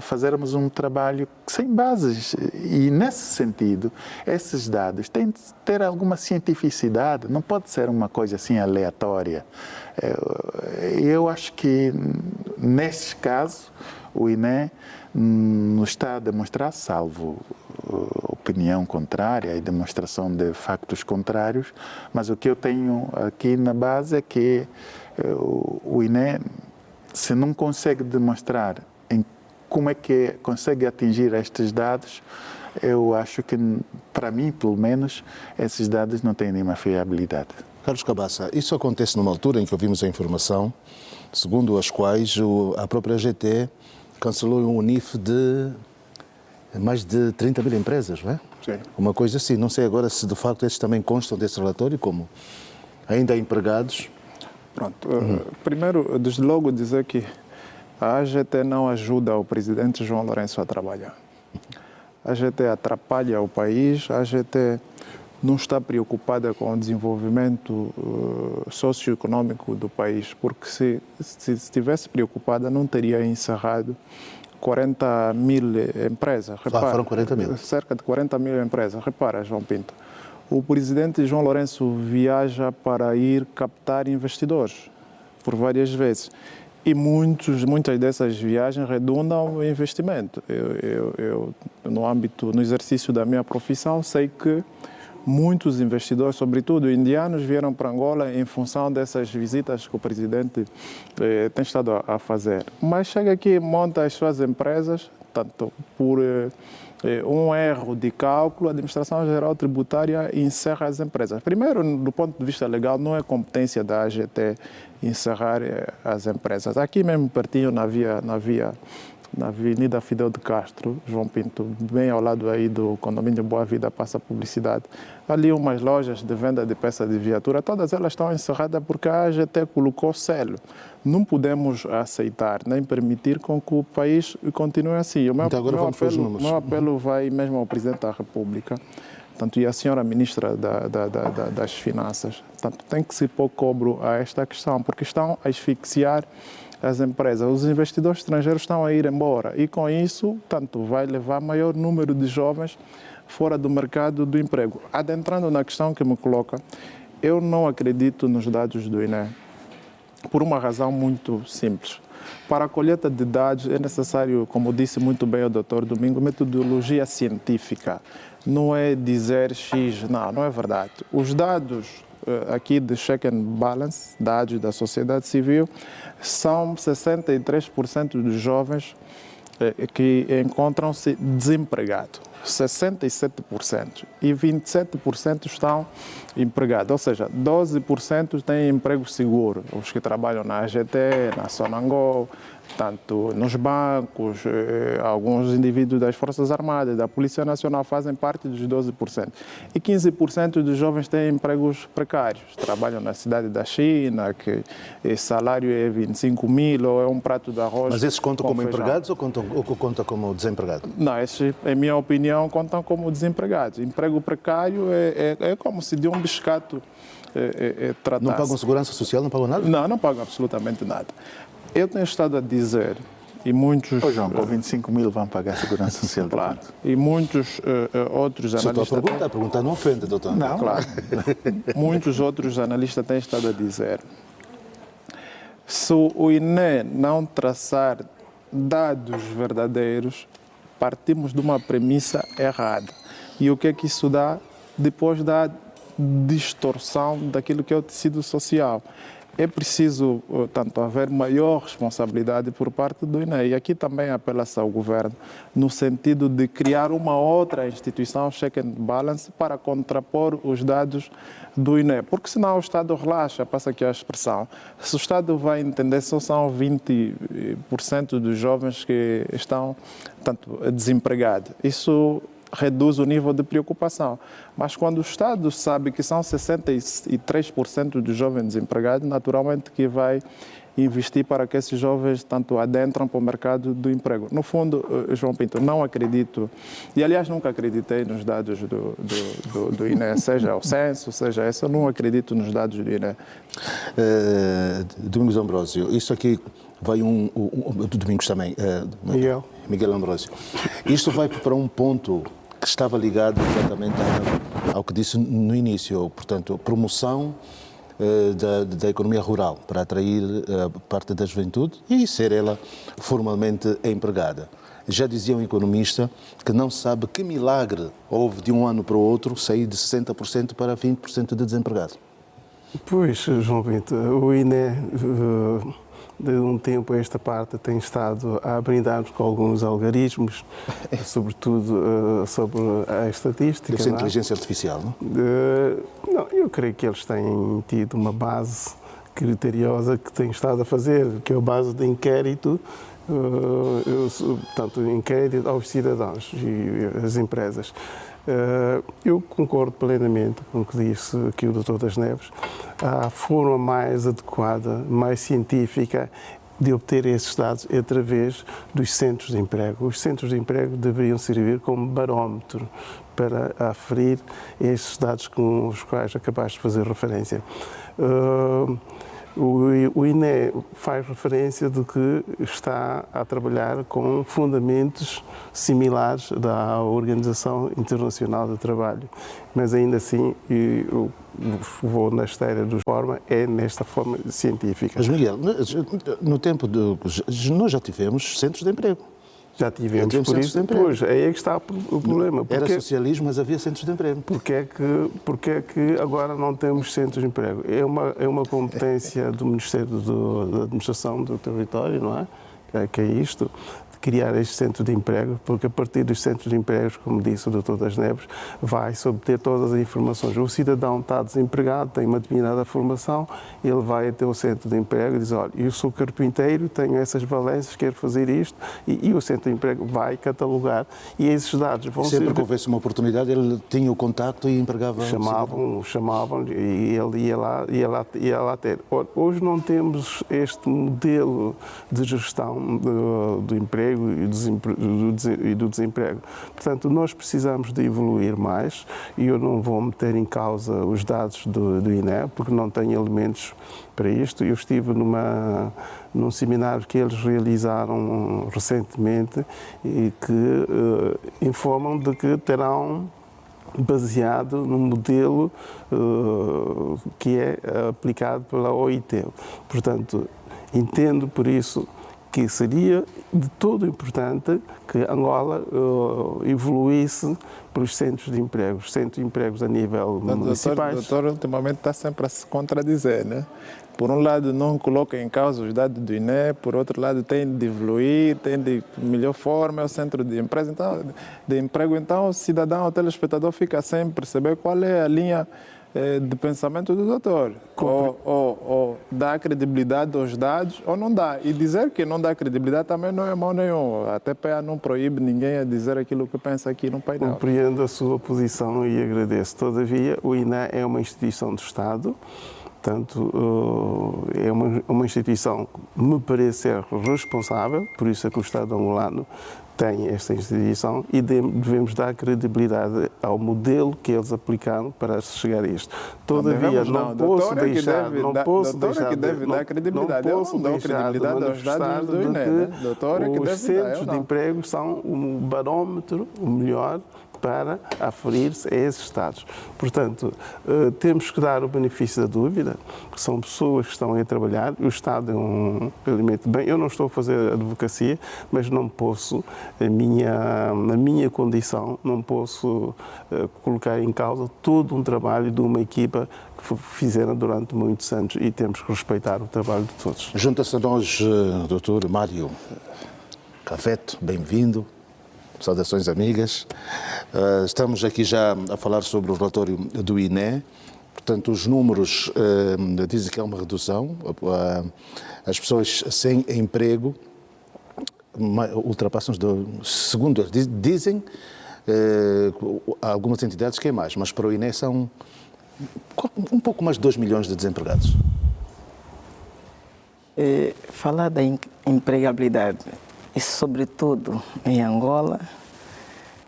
fazermos um trabalho sem bases. E, nesse sentido, esses dados têm de ter alguma cientificidade, não pode ser uma coisa assim aleatória. Eu acho que, nesse caso, o INE nos está a demonstrar, salvo opinião contrária e demonstração de factos contrários, mas o que eu tenho aqui na base é que o INE, se não consegue demonstrar como é que consegue atingir estes dados, eu acho que, para mim, pelo menos, esses dados não têm nenhuma fiabilidade. Carlos Cabaça, isso acontece numa altura em que ouvimos a informação, segundo as quais a própria AGT cancelou um UNIF de mais de 30 mil empresas, não é? Sim. Uma coisa assim. Não sei agora se, de facto, esses também constam desse relatório, como ainda empregados. Pronto. Primeiro, desde logo, dizer que a AGT não ajuda o presidente João Lourenço a trabalhar. a GT atrapalha o país, a GT não está preocupada com o desenvolvimento socioeconômico do país, porque se estivesse preocupada não teria encerrado 40 mil empresas. Repara, foram 40 mil. Cerca de 40 mil empresas. Repara, João Pinto, o presidente João Lourenço viaja para ir captar investidores por várias vezes. E muitas dessas viagens redundam em investimento. Eu, no exercício da minha profissão, sei que muitos investidores, sobretudo indianos, vieram para Angola em função dessas visitas que o presidente tem estado a fazer. Mas chega aqui, monta as suas empresas, tanto por um erro de cálculo, a Administração Geral Tributária encerra as empresas. Primeiro, do ponto de vista legal, não é competência da AGT encerrar as empresas. Aqui mesmo pertinho, na Avenida Fidel de Castro, João Pinto, bem ao lado aí do condomínio Boa Vida, passa publicidade. Ali umas lojas de venda de peças de viatura, todas elas estão encerradas porque a AGT colocou selo. Não podemos aceitar nem permitir com que o país continue assim. Então agora vamos para os números. O meu apelo vai mesmo ao Presidente da República, tanto e à senhora Ministra das Finanças, tanto tem que se pôr cobro a esta questão, porque estão a asfixiar as empresas. Os investidores estrangeiros estão a ir embora e com isso, tanto vai levar maior número de jovens fora do mercado do emprego. Adentrando na questão que me coloca, eu não acredito nos dados do INE por uma razão muito simples. Para a colheita de dados é necessário, como disse muito bem o Dr. Domingo, metodologia científica. Não é dizer X, não é verdade. Os dados aqui de check and balance, dados da sociedade civil, são 63% dos jovens que encontram-se desempregados. 67% e 27% estão empregados, ou seja, 12% têm emprego seguro, os que trabalham na AGT, na Sonangol, tanto nos bancos, alguns indivíduos das Forças Armadas, da Polícia Nacional fazem parte dos 12%. E 15% dos jovens têm empregos precários, trabalham na cidade da China, que o salário é 25 mil ou é um prato de arroz. Mas esses contam como feijão. empregados ou contam como desempregados? Não, esses, em minha opinião, contam como desempregados. Emprego precário é como se de um biscato tratasse. Não pagam segurança social, não pagam nada? Não pagam absolutamente nada. Eu tenho estado a dizer, e muitos... Ô João, com 25 mil vão pagar segurança social. Claro. E muitos outros analistas... A pergunta não ofende, doutor. Não. Claro. Muitos outros analistas têm estado a dizer, se o INE não traçar dados verdadeiros, partimos de uma premissa errada. E o que é que isso dá? Depois dá distorção daquilo que é o tecido social. É preciso, tanto, haver maior responsabilidade por parte do INE. E aqui também apela-se ao governo, no sentido de criar uma outra instituição, check and balance, para contrapor os dados do INE. Porque senão o Estado relaxa, passa aqui a expressão. Se o Estado vai entender, só são 20% dos jovens que estão, tanto, desempregados. Isso reduz o nível de preocupação. Mas quando o Estado sabe que são 63% dos jovens desempregados, naturalmente que vai investir para que esses jovens tanto adentram para o mercado do emprego. No fundo, João Pinto, não acredito, e aliás nunca acreditei nos dados do INE, seja o censo, seja esse, eu não acredito nos dados do INE. Domingos Ambrósio, isso aqui vai do Domingos também. Miguel Ambrósio. Isto vai para um ponto que estava ligado exatamente ao que disse no início, portanto, promoção da economia rural para atrair parte da juventude e ser ela formalmente empregada. Já dizia um economista que não sabe que milagre houve de um ano para o outro sair de 60% para 20% de desempregados. Pois, João Pinto, o INE, de um tempo a esta parte, tem estado a brindar-nos com alguns algarismos, sobretudo sobre a estatística. Deve ser inteligência artificial, não? Não, eu creio que eles têm tido uma base criteriosa que têm estado a fazer, que é a base de inquérito, portanto, inquérito aos cidadãos e às empresas. Eu concordo plenamente com o que disse aqui o Dr. das Neves. A forma mais adequada, mais científica, de obter esses dados é através dos centros de emprego. Os centros de emprego deveriam servir como barómetro para aferir esses dados com os quais acabaste de fazer referência. O INE faz referência de que está a trabalhar com fundamentos similares da Organização Internacional do Trabalho, mas ainda assim eu vou na esteira da forma, é nesta forma científica. Mas Miguel, no tempo nós já tivemos centros de emprego. Já tivemos, por isso, pois, aí é que está o problema. Era socialismo, mas havia centros de emprego. Porque é que agora não temos centros de emprego? É uma competência do Ministério da Administração do Território, não é? Que é isto, de criar este centro de emprego, porque a partir dos centros de emprego, como disse o Dr. Das Neves, vai-se obter todas as informações. O cidadão está desempregado, tem uma determinada formação, ele vai até o centro de emprego e diz, olha, eu sou carpinteiro, tenho essas valências, quero fazer isto, e o centro de emprego vai catalogar, e esses dados vão ser... Sempre que houvesse uma oportunidade, ele tinha o contacto e empregava... Chamavam e ele ia lá ter. Hoje não temos este modelo de gestão do emprego e do desemprego. Portanto, nós precisamos de evoluir mais e eu não vou meter em causa os dados do INE, porque não tenho elementos para isto. Eu estive num seminário que eles realizaram recentemente e que informam de que terão baseado num modelo que é aplicado pela OIT. Portanto, entendo por isso que seria de todo importante que Angola evoluísse para os centros de empregos a nível municipais. O doutor ultimamente está sempre a se contradizer, né? Por um lado não coloca em causa os dados do INE, por outro lado tem de evoluir, tem de melhor forma, é o centro de empresa, de emprego. Então o cidadão, o telespectador fica sem perceber qual é a linha de pensamento do doutor. Ou dá credibilidade aos dados ou não dá. E dizer que não dá credibilidade também não é mal nenhum. A TPA não proíbe ninguém a dizer aquilo que pensa aqui no painel. Compreendo a sua posição e agradeço. Todavia, o INE é uma instituição do Estado. Portanto, é uma instituição que me parece ser responsável, por isso é que o Estado angolano tem esta instituição e devemos dar credibilidade ao modelo que eles aplicaram para chegar a isto. Todavia, não posso deixar de manifestar de que os centros de emprego são um barómetro, o melhor, para aferir-se a esses dados. Portanto, temos que dar o benefício da dúvida, porque são pessoas que estão a trabalhar, o Estado é um elemento bem. Eu não estou a fazer advocacia, mas não posso, na minha condição, não posso colocar em causa todo um trabalho de uma equipa que fizeram durante muitos anos e temos que respeitar o trabalho de todos. Junta-se a nós, Dr. Mário Cafeto, bem-vindo. Saudações amigas. Estamos aqui já a falar sobre o relatório do INE. Portanto, os números dizem que há uma redução. As pessoas sem emprego ultrapassam, segundo eles dizem, algumas entidades que é mais, mas para o INE são um pouco mais de 2 milhões de desempregados. Falar da empregabilidade, e sobretudo em Angola,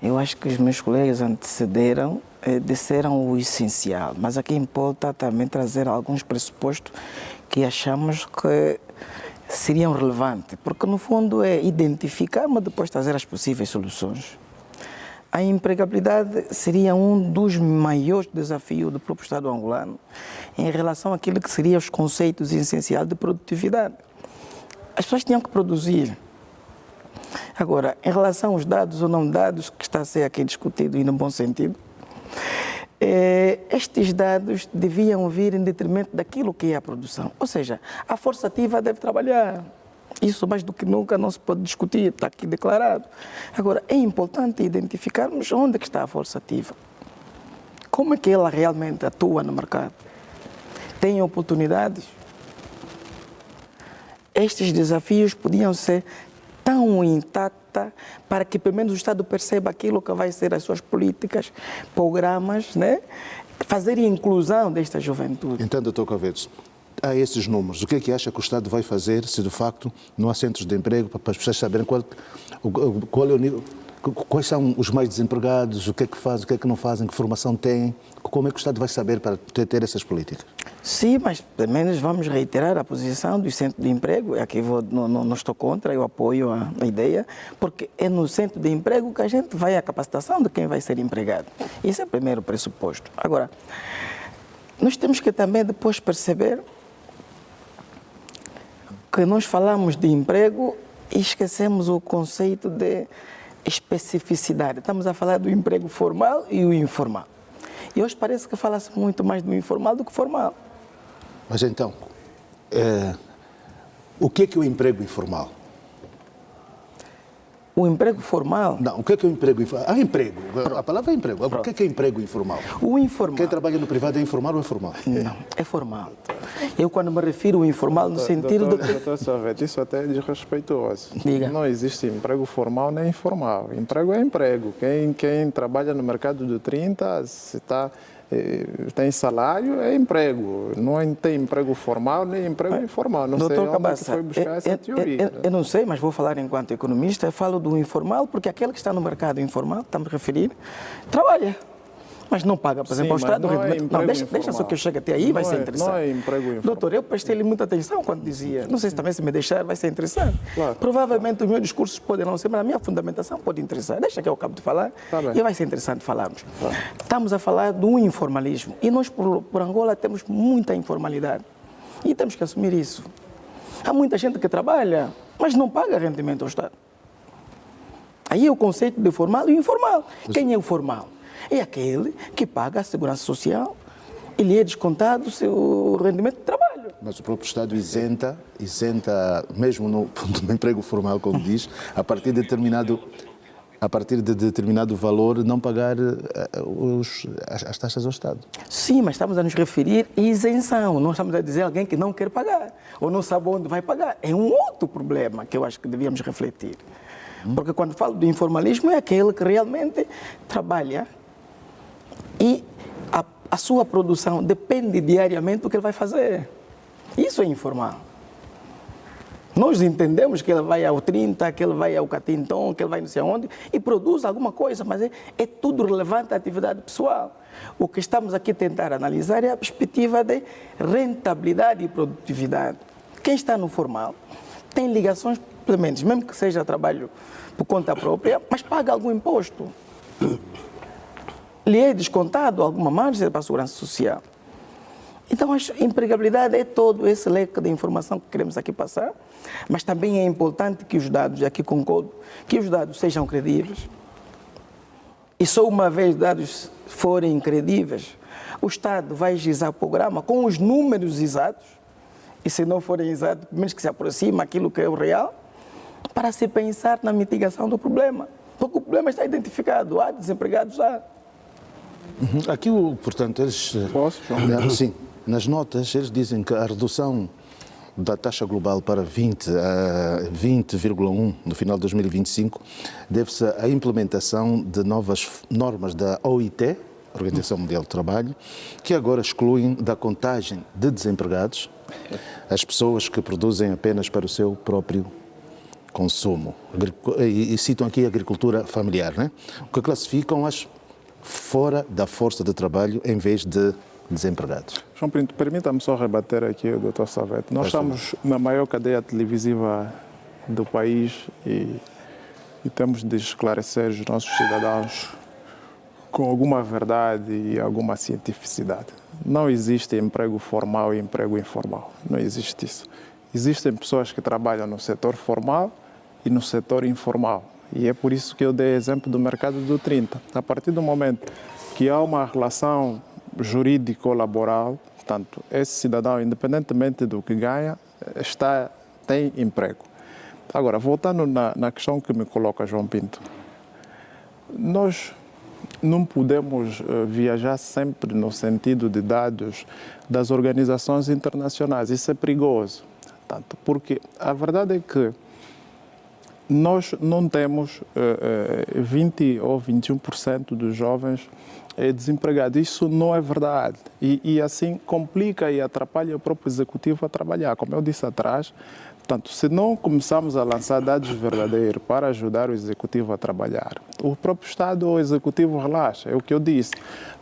eu acho que os meus colegas antecederam, disseram o essencial, mas aqui importa também trazer alguns pressupostos que achamos que seriam relevantes, porque no fundo é identificar, mas depois trazer as possíveis soluções. A empregabilidade seria um dos maiores desafios do próprio Estado angolano em relação àquilo que seriam os conceitos essenciais de produtividade. As pessoas tinham que produzir. Agora, em relação aos dados ou não dados, que está a ser aqui discutido e no bom sentido, estes dados deviam vir em detrimento daquilo que é a produção. Ou seja, a força ativa deve trabalhar. Isso mais do que nunca não se pode discutir, está aqui declarado. Agora, é importante identificarmos onde é que está a força ativa. Como é que ela realmente atua no mercado? Tem oportunidades? Estes desafios podiam ser tão intacta para que pelo menos o Estado perceba aquilo que vai ser as suas políticas, programas, né? Fazer a inclusão desta juventude. Então, Dr. Cafeto, há esses números, o que é que acha que o Estado vai fazer se de facto não há centros de emprego para as pessoas saberem qual é o nível, quais são os mais desempregados, o que é que fazem, o que é que não fazem, que formação têm, como é que o Estado vai saber para ter essas políticas? Sim, mas pelo menos vamos reiterar a posição do centro de emprego. Aqui não estou contra, eu apoio a ideia, porque é no centro de emprego que a gente vai à capacitação de quem vai ser empregado. Esse é o primeiro pressuposto. Agora, nós temos que também depois perceber que nós falamos de emprego e esquecemos o conceito de especificidade. Estamos a falar do emprego formal e o informal. E hoje parece que fala-se muito mais do informal do que formal. Mas então, o que é o emprego informal? O emprego formal... Não, o que é o emprego informal? Há emprego, a palavra é emprego. O que é emprego informal? O informal... Quem trabalha no privado é informal ou é formal? Não, é formal. Eu quando me refiro ao informal no sentido de... Doutor Salvete, isso até é desrespeitoso. Diga. Não existe emprego formal nem informal. Emprego é emprego. Quem trabalha no mercado de 30, se tem salário, é emprego. Não tem emprego formal nem emprego informal. Não sei onde Cabaça, que foi buscar essa teoria. Eu não sei, mas vou falar enquanto economista. Eu falo do informal porque aquele que está no mercado informal, estamos a referir, trabalha. Mas não paga, por exemplo, ao Estado. Não, deixa só que eu chegue até aí, vai ser interessante. Não é emprego informal. Doutor, eu prestei-lhe muita atenção quando dizia, não sei se também se me deixar vai ser interessante. Claro. Provavelmente os meus discursos podem não ser, mas a minha fundamentação pode interessar. Deixa que eu acabo de falar e vai ser interessante falarmos. Tá. Estamos a falar do informalismo e nós por Angola temos muita informalidade e temos que assumir isso. Há muita gente que trabalha, mas não paga rendimento ao Estado. Aí é o conceito de formal e informal. Quem é o formal? É aquele que paga a segurança social e lhe é descontado o seu rendimento de trabalho. Mas o próprio Estado isenta mesmo no emprego formal, como diz, a partir de determinado valor, não pagar as taxas ao Estado. Sim, mas estamos a nos referir à isenção. Não estamos a dizer alguém que não quer pagar ou não sabe onde vai pagar. É um outro problema que eu acho que devíamos refletir. Porque quando falo do informalismo é aquele que realmente trabalha e a sua produção depende diariamente do que ele vai fazer. Isso é informal. Nós entendemos que ele vai ao 30, que ele vai ao Catinton, que ele vai não sei aonde e produz alguma coisa, mas é tudo relevante à atividade pessoal. O que estamos aqui a tentar analisar é a perspectiva de rentabilidade e produtividade. Quem está no formal tem ligações, pelo menos, mesmo que seja trabalho por conta própria, mas paga algum imposto. Lhe é descontado alguma margem para a segurança social. Então, a empregabilidade é todo esse leque de informação que queremos aqui passar, mas também é importante que os dados, e aqui concordo, que os dados sejam credíveis. E só uma vez dados forem credíveis, o Estado vai agilizar o programa com os números exatos, e se não forem exatos, pelo menos que se aproxima aquilo que é o real, para se pensar na mitigação do problema. Porque o problema está identificado, há desempregados, há. Aqui, portanto, eles... Posso, João? Sim, nas notas eles dizem que a redução da taxa global para 20,1 no final de 2025 deve-se à implementação de novas normas da OIT, Organização Mundial do Trabalho, que agora excluem da contagem de desempregados as pessoas que produzem apenas para o seu próprio consumo. E citam aqui a agricultura familiar, né? O que classificam as fora da força de trabalho em vez de desempregados. João Pinto, permita-me só rebater aqui o Dr. Salvete. Nós estamos na maior cadeia televisiva do país e temos de esclarecer os nossos cidadãos com alguma verdade e alguma cientificidade. Não existe emprego formal e emprego informal. Não existe isso. Existem pessoas que trabalham no setor formal e no setor informal. E é por isso que eu dei exemplo do mercado do 30. A partir do momento que há uma relação jurídico-laboral, portanto, esse cidadão, independentemente do que ganha, tem emprego. Agora, voltando na questão que me coloca João Pinto, nós não podemos viajar sempre no sentido de dados das organizações internacionais. Isso é perigoso, portanto, porque a verdade é que nós não temos 20 ou 21% dos jovens desempregados. Isso não é verdade. E assim complica e atrapalha o próprio executivo a trabalhar. Como eu disse atrás, portanto, se não começarmos a lançar dados verdadeiros para ajudar o executivo a trabalhar, o próprio Estado ou o executivo relaxa. É o que eu disse.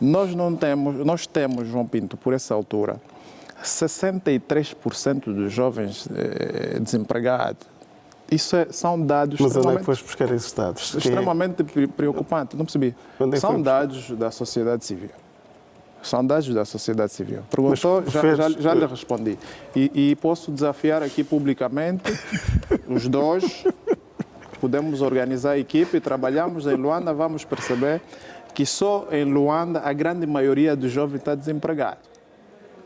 Nós temos, João Pinto, por essa altura, 63% dos jovens desempregados. Isso são dados Mas onde é que foste buscar esses dados? extremamente preocupantes. Não percebi. São dados da sociedade civil. São dados da sociedade civil. Perguntou, já lhe respondi. E posso desafiar aqui publicamente os dois. Podemos organizar a equipe, trabalhamos em Luanda, vamos perceber que só em Luanda a grande maioria dos jovens está desempregado.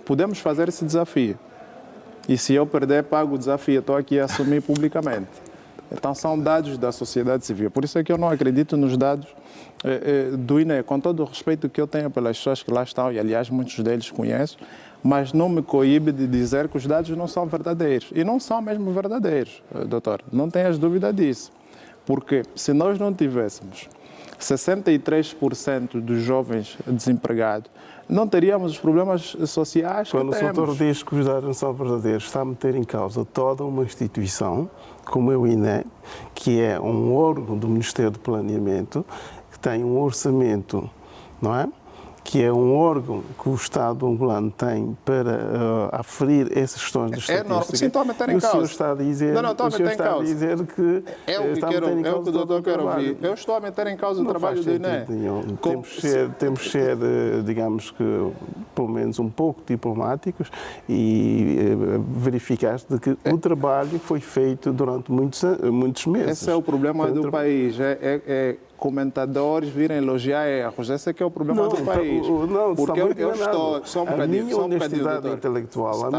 Podemos fazer esse desafio. E se eu perder, pago o desafio. Estou aqui a assumir publicamente. Então, são dados da sociedade civil. Por isso é que eu não acredito nos dados do INE, com todo o respeito que eu tenho pelas pessoas que lá estão, e aliás muitos deles conheço, mas não me coíbe de dizer que os dados não são verdadeiros. E não são mesmo verdadeiros, doutor. Não tenhas dúvida disso. Porque se nós não tivéssemos 63% dos jovens desempregados, não teríamos os problemas sociais que temos. Quando o doutor diz que os dados não são verdadeiros, está a meter em causa toda uma instituição, como é o INE, que é um órgão do Ministério do Planeamento, que tem um orçamento, não é? Que é um órgão que o Estado angolano tem para aferir essas questões de estatística. Sim, estou a meter em causa. O senhor está a dizer, estou a meter em causa. Que é o que o doutor quer ouvir. Eu estou a meter em causa o trabalho do INE. Temos que ser, digamos que, pelo menos um pouco diplomáticos e verificar de que o trabalho foi feito durante muitos meses. Esse é o problema do país. Comentadores virem elogiar erros. Esse é que é o problema do país. Porque eu estou... Só um bocadinho, a minha honestidade intelectual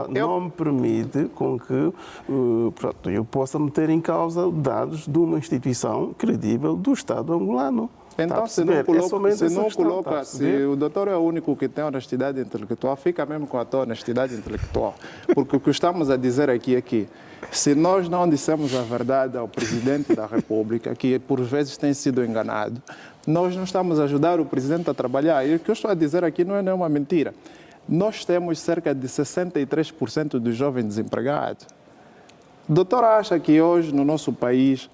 não me permite com que eu possa meter em causa dados de uma instituição credível do Estado angolano. Então, se o doutor é o único que tem honestidade intelectual, fica mesmo com a tua honestidade intelectual. Porque o que estamos a dizer aqui é que, se nós não dissemos a verdade ao Presidente da República, que por vezes tem sido enganado, nós não estamos a ajudar o Presidente a trabalhar. E o que eu estou a dizer aqui não é nenhuma mentira. Nós temos cerca de 63% dos jovens desempregados. O doutor acha que hoje, no nosso país,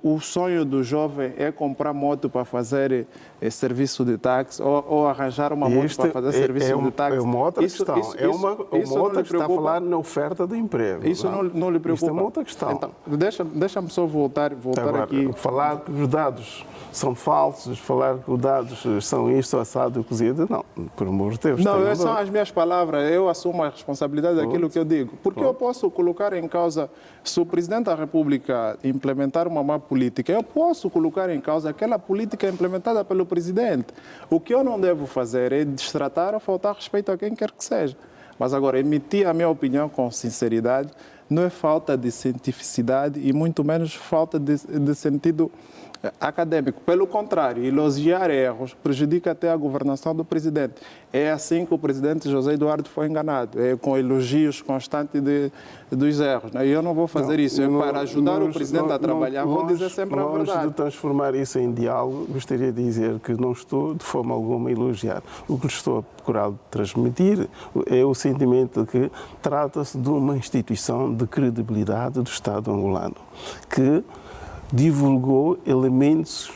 o sonho do jovem é comprar moto para fazer serviço de táxi ou arranjar uma moto para fazer serviço de táxi? É uma outra questão. É uma outra que está a falar na oferta de emprego. Isso não lhe preocupa? Isto é uma outra questão. Então, deixa-me só voltar agora, aqui. Falar que os dados são falsos, falar que os dados são isto, assado e cozido, não, por amor de Deus. Não, essas são as minhas palavras, eu assumo a responsabilidade daquilo que eu digo. Porque eu posso colocar em causa, se o Presidente da República implementar uma má política, eu posso colocar em causa aquela política implementada pelo Presidente. O que eu não devo fazer é destratar ou faltar respeito a quem quer que seja. Mas agora, emitir a minha opinião com sinceridade não é falta de cientificidade e muito menos falta de sentido acadêmico. Pelo contrário, elogiar erros prejudica até a governação do Presidente. É assim que o Presidente José Eduardo foi enganado, com elogios constantes dos erros. E eu não vou fazer isso. Para ajudar o Presidente a trabalhar, vou dizer sempre a verdade. Antes de transformar isso em diálogo, gostaria de dizer que não estou de forma alguma a elogiar. O que estou a procurar transmitir é o sentimento de que trata-se de uma instituição de credibilidade do Estado angolano, que divulgou elementos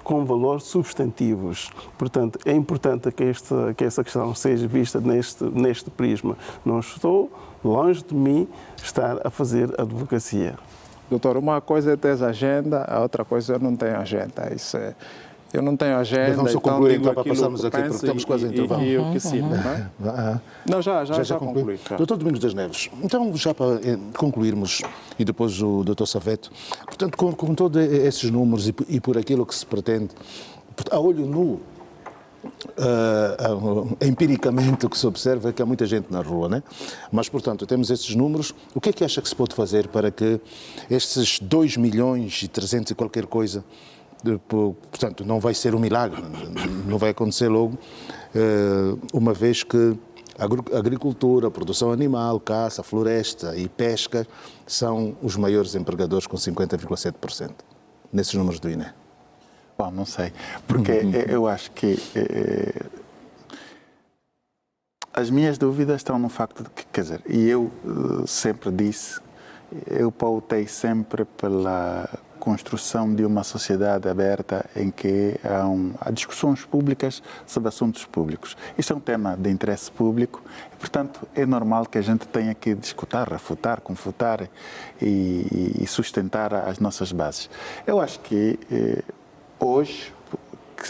com valores substantivos. Portanto, é importante que essa questão seja vista neste prisma. Não estou, longe de mim, estar a fazer advocacia. Doutor, uma coisa é ter agenda, a outra coisa eu não tenho agenda. Eu não tenho agenda, vamos então concluir, digo para passarmos aqui, porque estamos quase a intervalo. E o que sinto, não é? Não, já concluí. Doutor Domingos das Neves, então já para concluirmos, e depois o doutor Saveto, portanto, com todos esses números e por aquilo que se pretende, a olho nu, empiricamente o que se observa é que há muita gente na rua, né? Mas, portanto, temos esses números. O que é que acha que se pode fazer para que estes 2 milhões e 300 e qualquer coisa, portanto, não vai ser um milagre, não vai acontecer logo, uma vez que Agricultura, produção animal, caça, floresta e pesca são os maiores empregadores com 50,7%. Nesses números do INE. Bom, não sei, porque eu acho que as minhas dúvidas estão no facto de que, quer dizer, e eu sempre disse, eu pautei sempre pela construção de uma sociedade aberta em que há discussões públicas sobre assuntos públicos. Isto é um tema de interesse público e, portanto, é normal que a gente tenha que discutir, refutar, confutar e sustentar as nossas bases. Eu acho que hoje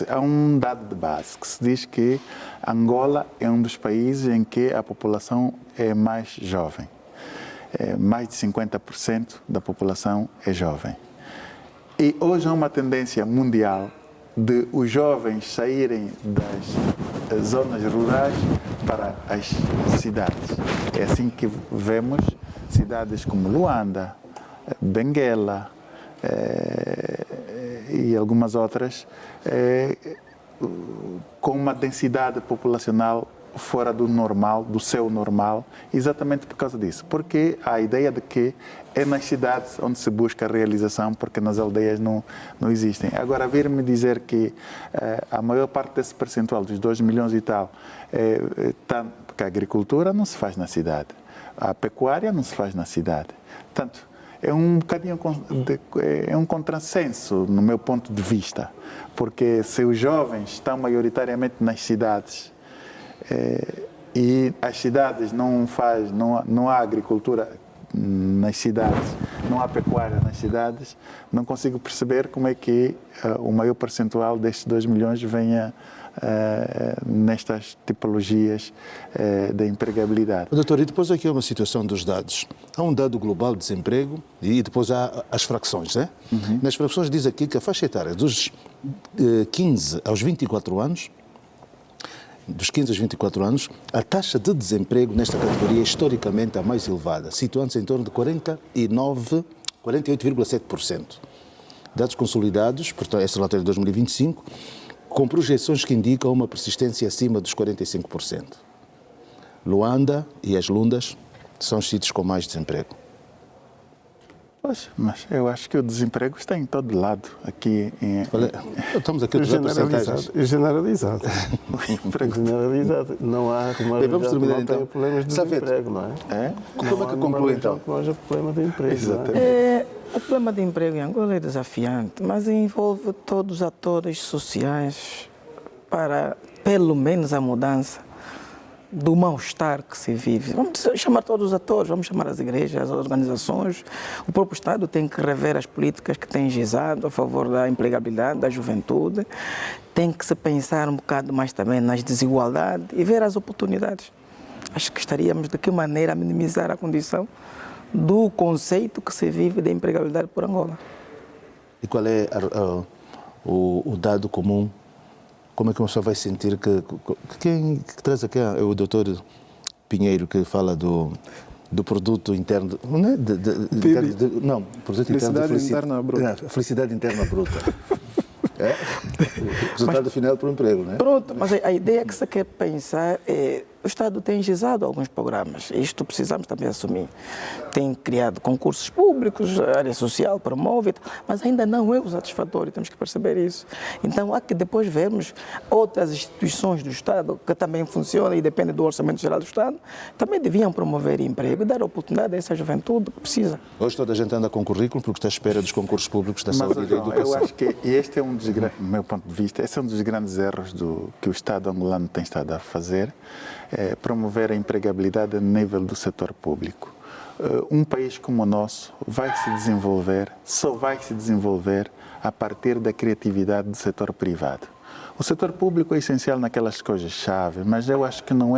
há um dado de base que se diz que Angola é um dos países em que a população é mais jovem. Mais de 50% da população é jovem. E hoje há uma tendência mundial de os jovens saírem das zonas rurais para as cidades. É assim que vemos cidades como Luanda, Benguela e algumas outras com uma densidade populacional fora do normal, do seu normal, exatamente por causa disso. Porque há a ideia de que é nas cidades onde se busca a realização, porque nas aldeias não existem. Agora, vir-me dizer que a maior parte desse percentual, dos 2 milhões e tal, porque a agricultura não se faz na cidade, a pecuária não se faz na cidade. Portanto, é um bocadinho é um contrassenso, no meu ponto de vista, porque se os jovens estão maioritariamente nas cidades, e as cidades não há agricultura nas cidades, não há pecuária nas cidades, não consigo perceber como é que o maior percentual destes 2 milhões venha nestas tipologias de empregabilidade. Doutor, e depois aqui há uma situação dos dados. Há um dado global de desemprego e depois há as frações, né? Nas frações diz aqui que a faixa etária dos 15 aos 24 anos, a taxa de desemprego nesta categoria é historicamente a mais elevada, situando-se em torno de 48,7%. Dados consolidados, portanto, este relatório de 2025, com projeções que indicam uma persistência acima dos 45%. Luanda e as Lundas são os sítios com mais desemprego. Pois, mas eu acho que o desemprego está em todo lado. Aqui estamos aqui a usar percentagens. Generalizado. Generalizado. Não há uma vamos terminar então. Problemas de desemprego, não é? Como é que conclui então? Não haja problema de emprego. Exatamente. O problema de emprego em Angola é desafiante, mas envolve todos os atores sociais para, pelo menos, a mudança do mal-estar que se vive. Vamos chamar todos os atores, vamos chamar as igrejas, as organizações. O próprio Estado tem que rever as políticas que tem gizado a favor da empregabilidade, da juventude. Tem que se pensar um bocado mais também nas desigualdades e ver as oportunidades. Acho que estaríamos de que maneira a minimizar a condição do conceito que se vive de empregabilidade por Angola. E qual é o dado comum? Como é que uma pessoa vai sentir quem traz aqui é o doutor Pinheiro, que fala do produto interno, não é? Produto interno de interna bruta. Felicidade interna bruta. É? Resultado final para o emprego, não é? Pronto, mas a ideia que se quer pensar é o Estado tem gizado alguns programas, isto precisamos também assumir. Tem criado concursos públicos, a área social promove, mas ainda não é o satisfatório, temos que perceber isso. Então há que depois vermos outras instituições do Estado que também funcionam e dependem do Orçamento Geral do Estado, também deviam promover emprego e dar oportunidade a essa juventude que precisa. Hoje toda a gente anda com currículo porque está à espera dos concursos públicos da saúde e da educação. Eu acho que este é um dos, do meu ponto de vista, esse é um dos grandes erros que o Estado angolano tem estado a fazer, promover a empregabilidade a nível do setor público. Um país como o nosso vai se desenvolver, só vai se desenvolver a partir da criatividade do setor privado. O setor público é essencial naquelas coisas-chave, mas eu acho que não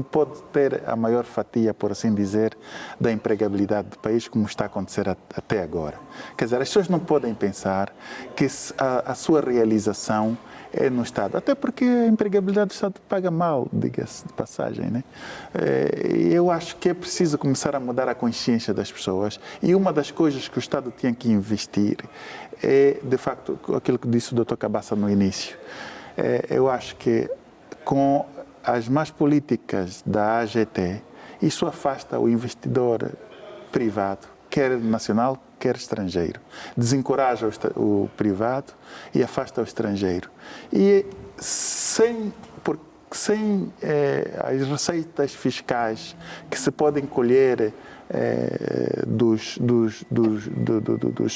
pode ter a maior fatia, por assim dizer, da empregabilidade do país como está a acontecer até agora. Quer dizer, as pessoas não podem pensar que a sua realização é no Estado, até porque a empregabilidade do Estado paga mal, diga-se de passagem, né? Eu acho que é preciso começar a mudar a consciência das pessoas e uma das coisas que o Estado tinha que investir é, de facto, aquilo que disse o Dr. Cabaça no início, eu acho que com as más políticas da AGT, isso afasta o investidor privado, quer nacional, quer estrangeiro. Desencoraja o privado e afasta o estrangeiro. E sem as receitas fiscais que se podem colher dos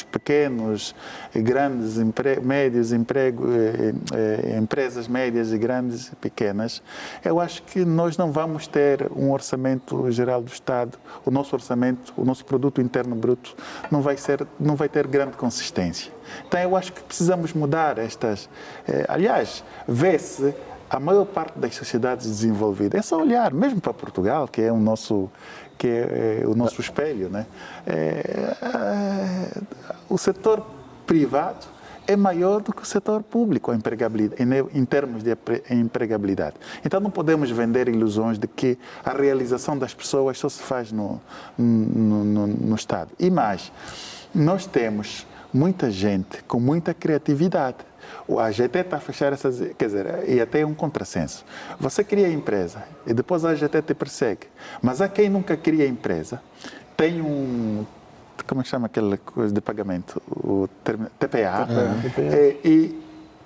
pequenos e grandes médios empresas médias e grandes e pequenas, eu acho que nós não vamos ter um orçamento geral do Estado. O nosso orçamento, o nosso produto interno bruto não vai ter grande consistência. Então eu acho que precisamos mudar estas. Aliás, vê-se a maior parte das sociedades desenvolvidas. É só olhar, mesmo para Portugal, que é o nosso espelho, né? O setor privado é maior do que o setor público em termos de empregabilidade. Então não podemos vender ilusões de que a realização das pessoas só se faz no Estado. E mais, nós temos muita gente com muita criatividade. A AGT está a fechar essas... Quer dizer, e até é um contrassenso. Você cria a empresa e depois a AGT te persegue. Mas há quem nunca cria a empresa, tem um... Como é que chama aquela coisa de pagamento? O TPA. E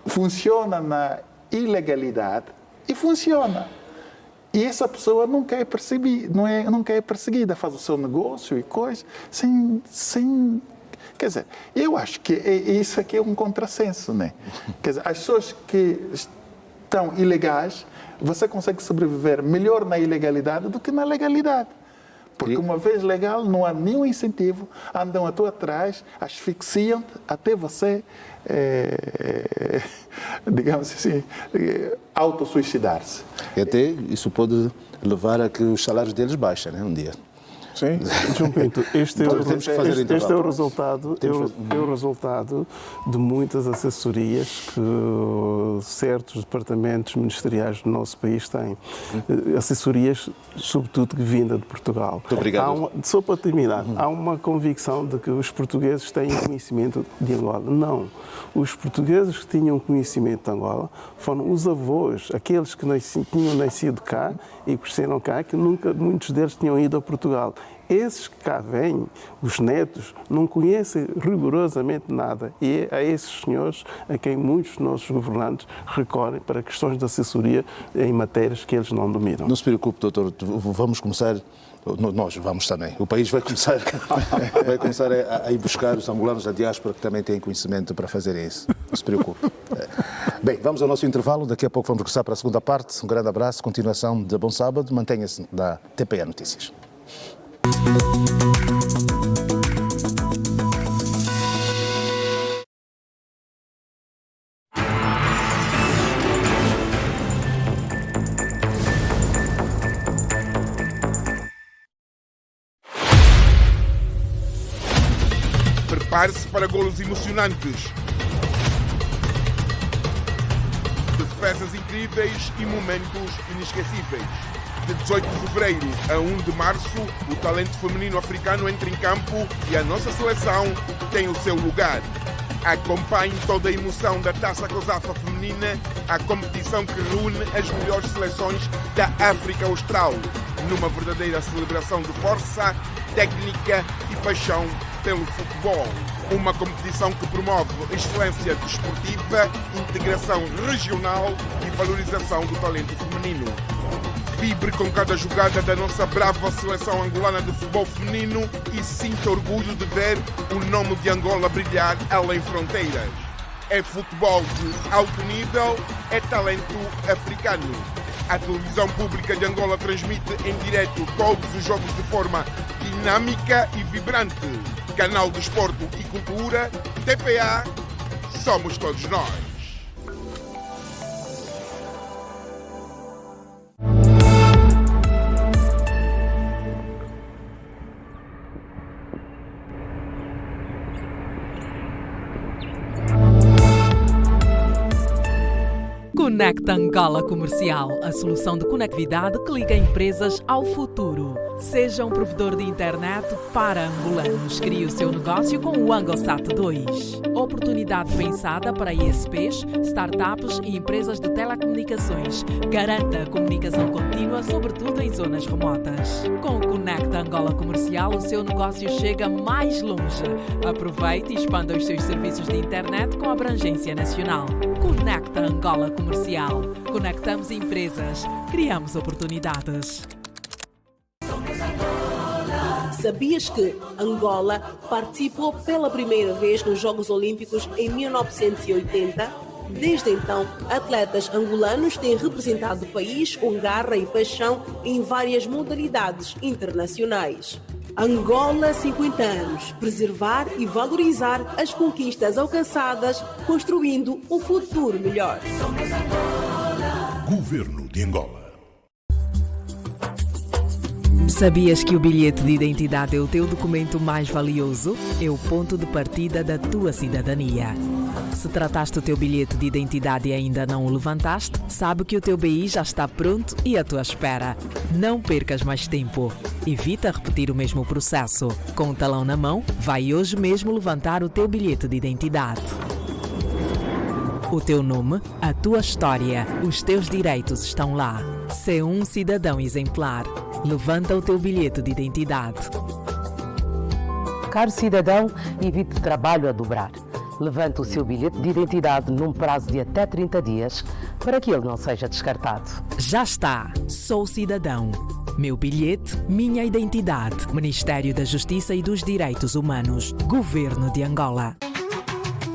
funciona na ilegalidade e funciona. E essa pessoa nunca é perseguida, faz o seu negócio e coisa, sem quer dizer, eu acho que isso aqui é um contrassenso, né? Quer dizer, as pessoas que estão ilegais, você consegue sobreviver melhor na ilegalidade do que na legalidade. Porque uma vez legal, não há nenhum incentivo, andam à tua atrás, asfixiam-te até você, digamos assim, autossuicidar-se. E até isso pode levar a que os salários deles baixem, né, um dia. Sim. João Pinto, este é o resultado de muitas assessorias que certos departamentos ministeriais do nosso país têm. Assessorias, sobretudo, vinda de Portugal. Muito obrigado. Só para terminar, há uma convicção de que os portugueses têm conhecimento de Angola. Não. Os portugueses que tinham conhecimento de Angola foram os avós, aqueles que tinham nascido cá e cresceram cá, que nunca, muitos deles tinham ido a Portugal. Esses que cá vêm, os netos, não conhecem rigorosamente nada. E é a esses senhores a quem muitos dos nossos governantes recorrem para questões de assessoria em matérias que eles não dominam. Não se preocupe, doutor, vamos começar... Nós vamos também. O país vai começar a ir buscar os angolanos da diáspora que também têm conhecimento para fazer isso. Não se preocupe. Bem, vamos ao nosso intervalo. Daqui a pouco vamos regressar para a segunda parte. Um grande abraço, continuação de Bom Sábado. Mantenha-se na TPA Notícias. Prepare-se para golos emocionantes, defesas incríveis e momentos inesquecíveis. De 18 de fevereiro a 1 de março, o talento feminino africano entra em campo e a nossa seleção tem o seu lugar. Acompanhe toda a emoção da Taça COSAFA feminina, a competição que reúne as melhores seleções da África Austral, numa verdadeira celebração de força, técnica e paixão pelo futebol. Uma competição que promove excelência desportiva, integração regional e valorização do talento feminino. Vibre com cada jogada da nossa brava seleção angolana de futebol feminino e sinta orgulho de ver o nome de Angola brilhar além fronteiras. É futebol de alto nível, é talento africano. A televisão pública de Angola transmite em direto todos os jogos de forma dinâmica e vibrante. Canal de Desporto e Cultura, TPA, somos todos nós. Conecta Angola Comercial, a solução de conectividade que liga empresas ao futuro. Seja um provedor de internet para angolanos. Crie o seu negócio com o Angosat 2. Oportunidade pensada para ISPs, startups e empresas de telecomunicações. Garanta a comunicação contínua, sobretudo em zonas remotas. Com o Conecta Angola Comercial, o seu negócio chega mais longe. Aproveite e expanda os seus serviços de internet com abrangência nacional. Conecta Angola Comercial. Conectamos empresas, criamos oportunidades. Sabias que Angola participou pela primeira vez nos Jogos Olímpicos em 1980? Desde então, atletas angolanos têm representado o país com garra e paixão em várias modalidades internacionais. Angola 50 anos. Preservar e valorizar as conquistas alcançadas, construindo um futuro melhor. Governo de Angola. Sabias que o bilhete de identidade é o teu documento mais valioso? É o ponto de partida da tua cidadania. Se trataste o teu bilhete de identidade e ainda não o levantaste, sabe que o teu BI já está pronto e à tua espera. Não percas mais tempo. Evita repetir o mesmo processo. Com o talão na mão, vai hoje mesmo levantar o teu bilhete de identidade. O teu nome, a tua história, os teus direitos estão lá. Sê um cidadão exemplar. Levanta o teu bilhete de identidade. Caro cidadão, evite trabalho a dobrar. Levante o seu bilhete de identidade num prazo de até 30 dias para que ele não seja descartado. Já está. Sou cidadão. Meu bilhete, minha identidade. Ministério da Justiça e dos Direitos Humanos. Governo de Angola.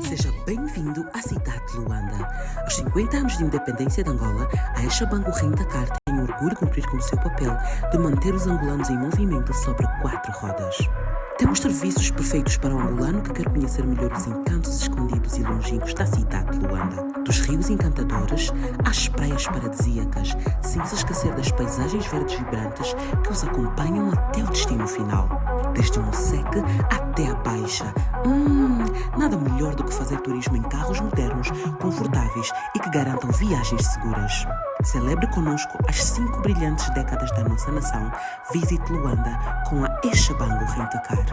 Seja bem-vindo à cidade de Luanda. Aos 50 anos de independência de Angola, a Exabango Rentacar tem orgulho de cumprir com o seu papel de manter os angolanos em movimento sobre 4 rodas. Temos serviços perfeitos para o angolano que quer conhecer melhor os encantos escondidos e longínquos da cidade de Luanda. Dos rios encantadores às praias paradisíacas, sem se esquecer das paisagens verdes vibrantes que os acompanham até o destino final. Desde o Moseque até a Baixa. Nada melhor do que fazer turismo em carros modernos, confortáveis e que garantam viagens seguras. Celebre conosco as 5 brilhantes décadas da nossa nação. Visite Luanda com a Exabango Rentacar.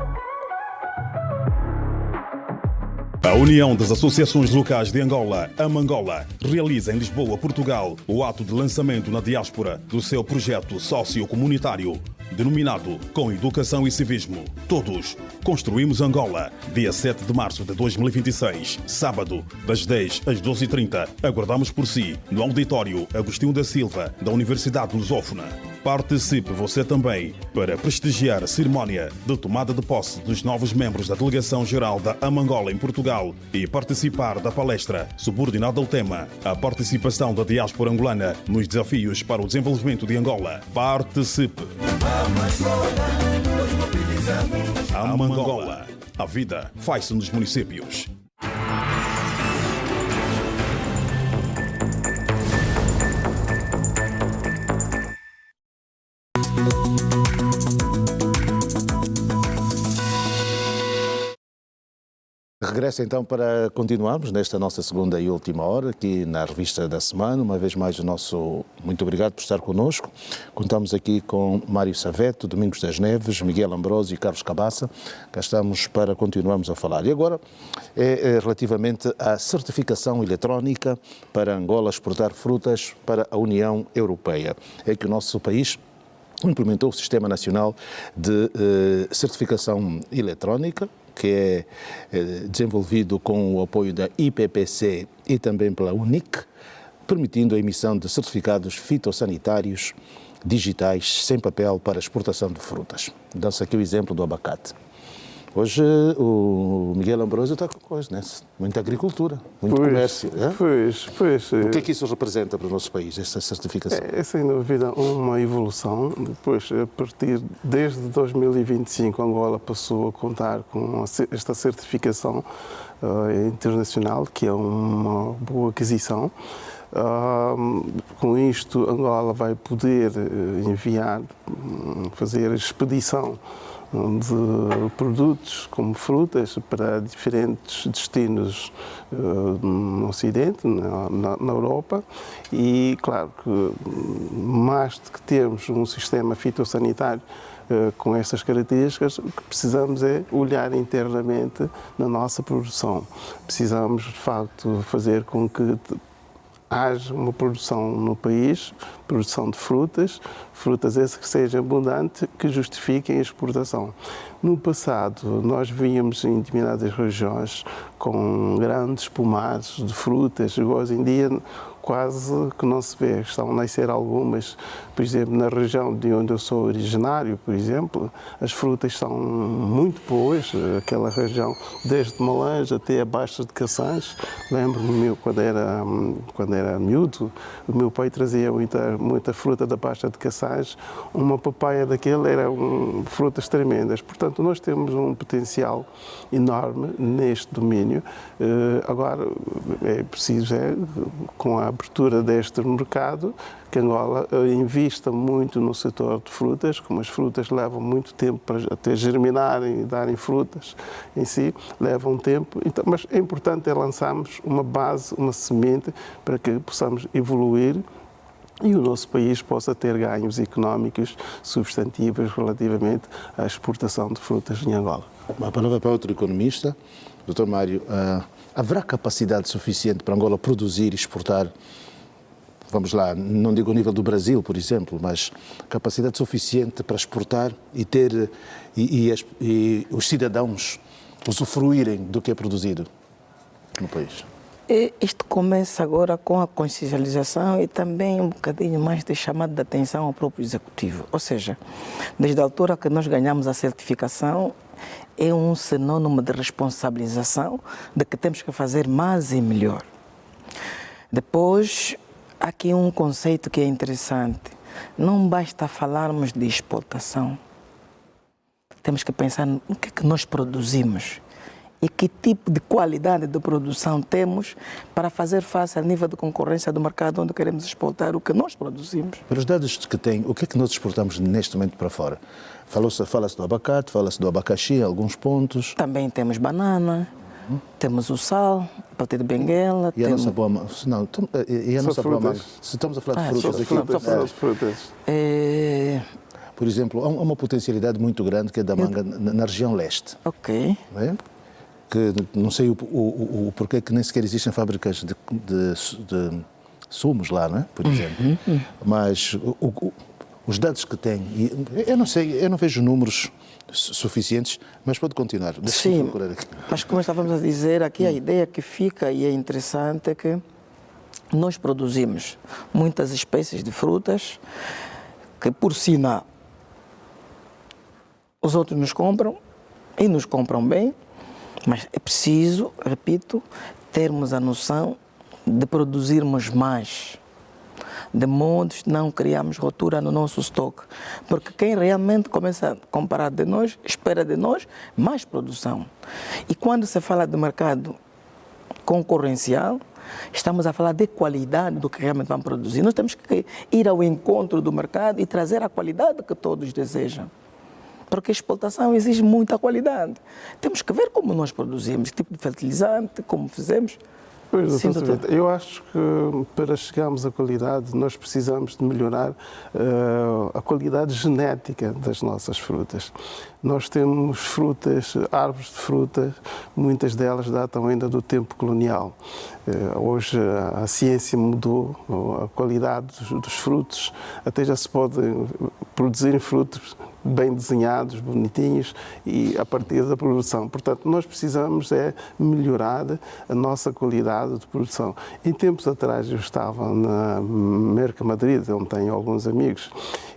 A União das Associações Locais de Angola, Amangola, realiza em Lisboa, Portugal, o ato de lançamento na diáspora do seu projeto sociocomunitário, denominado Com Educação e Civismo. Todos construímos Angola, dia 7 de março de 2026, sábado, das 10 às 12h30. Aguardamos por si, no auditório Agostinho da Silva, da Universidade Lusófona. Participe você também para prestigiar a cerimónia de tomada de posse dos novos membros da Delegação-Geral da Amangola em Portugal e participar da palestra subordinada ao tema A Participação da Diáspora Angolana nos Desafios para o Desenvolvimento de Angola. Participe! Amangola. A vida faz-se nos municípios. Regresso então para continuarmos nesta nossa segunda e última hora aqui na Revista da Semana. Uma vez mais o nosso muito obrigado por estar connosco. Contamos aqui com Mário Saveto, Domingos das Neves, Miguel Ambrósio e Carlos Cabaça. Cá estamos para continuarmos a falar. E agora é relativamente à certificação eletrónica para Angola exportar frutas para a União Europeia. É que o nosso país implementou o Sistema Nacional de Certificação Eletrónica, que é desenvolvido com o apoio da IPPC e também pela UNIC, permitindo a emissão de certificados fitossanitários digitais sem papel para exportação de frutas. Dá-se aqui o exemplo do abacate. Hoje o Miguel Ambrósio está com coisa, né? Muita agricultura, muito comércio. É? O que é que isso representa para o nosso país, essa certificação? É sem dúvida uma evolução. Depois, desde 2025, Angola passou a contar com esta certificação internacional, que é uma boa aquisição. Com isto, Angola vai poder enviar, fazer a expedição de produtos como frutas para diferentes destinos no Ocidente, na Europa, e claro que mais do que termos um sistema fitossanitário com essas características, o que precisamos é olhar internamente na nossa produção. Precisamos, de facto, fazer com que haja uma produção no país, produção de frutas essas que sejam abundantes, que justifiquem a exportação. No passado, nós víamos em determinadas regiões com grandes pomares de frutas, hoje em dia quase que não se vê. Estão a nascer algumas, por exemplo, na região de onde eu sou originário, por exemplo, as frutas são muito boas, aquela região, desde Malange até a Baixa de Caçãs. Lembro-me, quando era miúdo, o meu pai trazia muita fruta da Baixa de Caçãs, uma papaya daquele eram frutas tremendas. Portanto, nós temos um potencial enorme neste domínio. Agora, é preciso, com a abertura deste mercado, que Angola invista muito no setor de frutas, como as frutas levam muito tempo para até germinarem e darem frutas em si, levam tempo, então, mas é importante lançarmos uma base, uma semente, para que possamos evoluir e o nosso país possa ter ganhos económicos substantivos relativamente à exportação de frutas em Angola. Uma palavra para outro economista, Dr. Mário. Haverá capacidade suficiente para Angola produzir e exportar, vamos lá, não digo o nível do Brasil, por exemplo, mas capacidade suficiente para exportar e ter e os cidadãos usufruírem do que é produzido no país? Isto começa agora com a consciencialização e também um bocadinho mais de chamada de atenção ao próprio executivo. Ou seja, desde a altura que nós ganhamos a certificação, é um sinônimo de responsabilização de que temos que fazer mais e melhor. Depois, há aqui um conceito que é interessante. Não basta falarmos de exportação. Temos que pensar no que é que nós produzimos e que tipo de qualidade de produção temos para fazer face ao nível de concorrência do mercado onde queremos exportar o que nós produzimos. Para os dados que tem, o que é que nós exportamos neste momento para fora? Fala-se do abacate, fala-se do abacaxi em alguns pontos. Também temos banana, temos o sal, a partir de Benguela. E a nossa boa manga? Não, e a nossa boa manga? Se estamos a falar de frutas aqui. Frutas. Por exemplo, há uma potencialidade muito grande que é da manga na região leste. Ok. Não é? Que não sei o porquê que nem sequer existem fábricas de sumos lá, não é? Por exemplo. Mas os dados que tem, eu não sei, eu não vejo números suficientes, mas pode continuar. Sim, mas como estávamos a dizer, aqui a ideia que fica e é interessante é que nós produzimos muitas espécies de frutas que, por sinal, os outros nos compram e nos compram bem, mas é preciso, repito, termos a noção de produzirmos mais, de modo de não criarmos ruptura no nosso estoque. Porque quem realmente começa a comprar de nós, espera de nós mais produção. E quando se fala de mercado concorrencial, estamos a falar de qualidade do que realmente vamos produzir. Nós temos que ir ao encontro do mercado e trazer a qualidade que todos desejam. Porque a exportação exige muita qualidade. Temos que ver como nós produzimos, tipo de fertilizante, como fizemos. Pois, eu acho que para chegarmos à qualidade nós precisamos de melhorar a qualidade genética das nossas frutas. Nós temos frutas, árvores de frutas, muitas delas datam ainda do tempo colonial. Hoje a ciência mudou, a qualidade dos frutos, até já se pode produzir frutos bem desenhados, bonitinhos, e a partir da produção. Portanto, nós precisamos melhorar a nossa qualidade de produção. Em tempos atrás eu estava na Merca Madrid, onde tenho alguns amigos,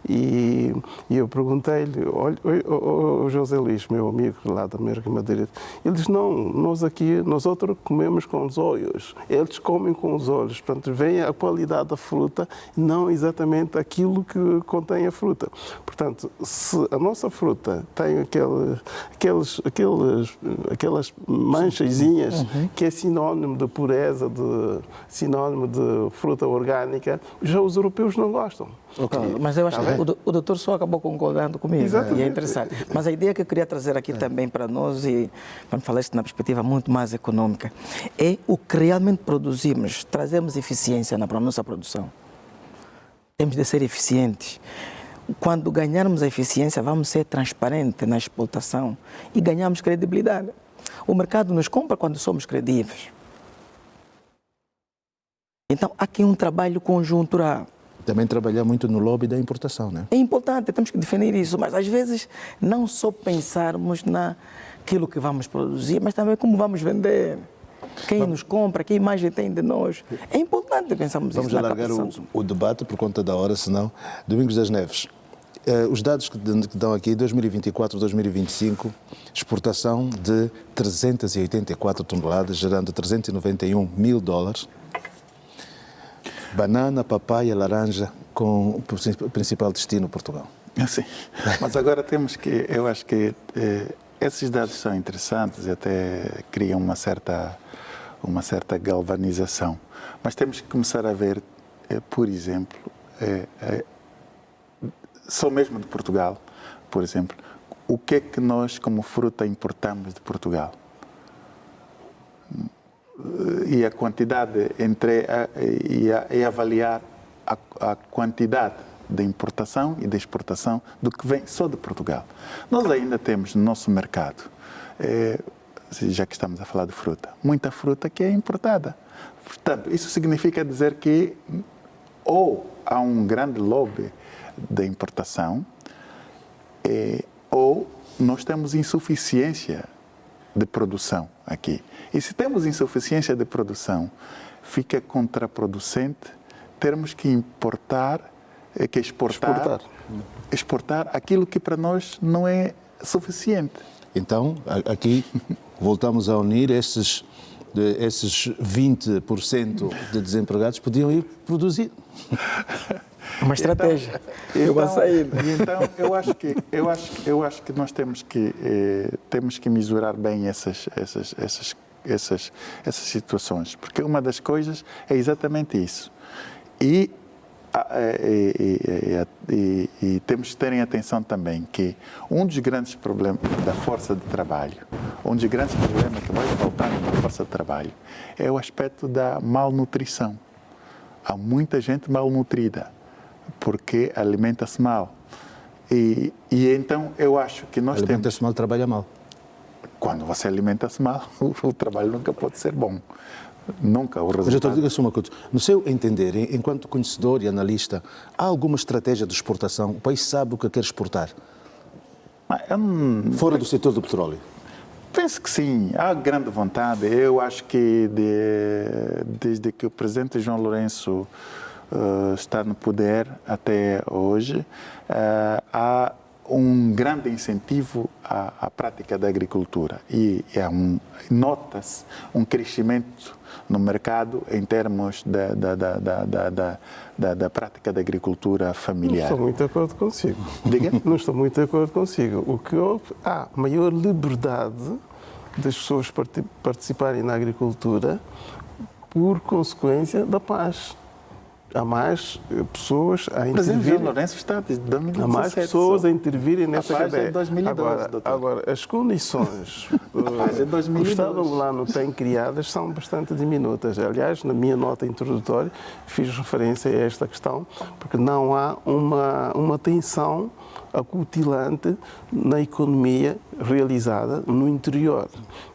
e eu perguntei-lhe, olha, o José Luís, meu amigo lá da Merca Madrid, ele diz, não, nós outros comemos com os olhos, eles comem com os olhos, portanto, vem a qualidade da fruta, não exatamente aquilo que contém a fruta. Portanto, se a nossa fruta tem aquelas manchazinhas que é sinónimo de pureza, sinónimo de fruta orgânica, já os europeus não gostam. Mas eu acho que o doutor só acabou concordando comigo. Exatamente. E é interessante. Mas a ideia que eu queria trazer aqui também para nós, e vamos falar isto na perspectiva muito mais econômica, é o que realmente produzimos. Trazemos eficiência na nossa produção. Temos de ser eficientes. Quando ganharmos a eficiência, vamos ser transparentes na exportação e ganhamos credibilidade. O mercado nos compra quando somos credíveis. Então, há aqui um trabalho conjuntural. Também trabalhar muito no lobby da importação, né? É importante, temos que definir isso, mas às vezes não só pensarmos naquilo que vamos produzir, mas também como vamos vender. Quem nos compra, que imagem tem de nós. É importante pensarmos isso. Vamos alargar o debate por conta da hora, senão. Domingos das Neves, os dados que dão aqui, 2024-2025, exportação de 384 toneladas, gerando 391 mil dólares. Banana, papaya, laranja, com o principal destino Portugal. Sim, mas agora temos que, eu acho que esses dados são interessantes e até criam uma certa galvanização. Mas temos que começar a ver, por exemplo, só mesmo de Portugal, por exemplo, o que é que nós como fruta importamos de Portugal. E a quantidade e avaliar a quantidade de importação e de exportação do que vem só de Portugal. Nós ainda temos no nosso mercado, já que estamos a falar de fruta, muita fruta que é importada. Portanto, isso significa dizer que ou há um grande lobby de importação ou nós temos insuficiência de produção aqui. E se temos insuficiência de produção, fica contraproducente termos que exportar aquilo que para nós não é suficiente. Então, aqui voltamos a unir esses 20% de desempregados podiam ir produzir. Uma estratégia. Então, eu acho que nós temos que mesurar bem essas situações, porque uma das coisas é exatamente isso. E temos que ter em atenção também que um dos grandes problemas da força de trabalho, um dos grandes problemas que vai faltar na força de trabalho é o aspecto da malnutrição. Há muita gente malnutrida porque alimenta-se mal. E então eu acho que nós temos... Alimenta-se mal, trabalha mal. Quando você alimenta-se mal, o trabalho nunca pode ser bom. Nunca o resultado... Mas doutor, diga-se uma coisa. No seu entender, enquanto conhecedor e analista, há alguma estratégia de exportação? O país sabe o que quer exportar? Fora do setor do petróleo? Penso que sim. Há grande vontade. Eu acho que desde que o presidente João Lourenço está no poder até hoje, há um grande incentivo à prática da agricultura e nota-se um crescimento no mercado em termos da prática da agricultura familiar. Não estou muito de acordo consigo. Diga? Não estou muito de acordo consigo. O que houve, há maior liberdade das pessoas participarem na agricultura por consequência da paz. Há mais pessoas a intervirem. Lourenço está desde 2017. Há mais pessoas a intervirem nessa cadeia. 2012, agora, as condições que o Estado angolano tem criadas são bastante diminutas. Aliás, na minha nota introdutória, fiz referência a esta questão, porque não há uma tensão acutilante na economia realizada no interior.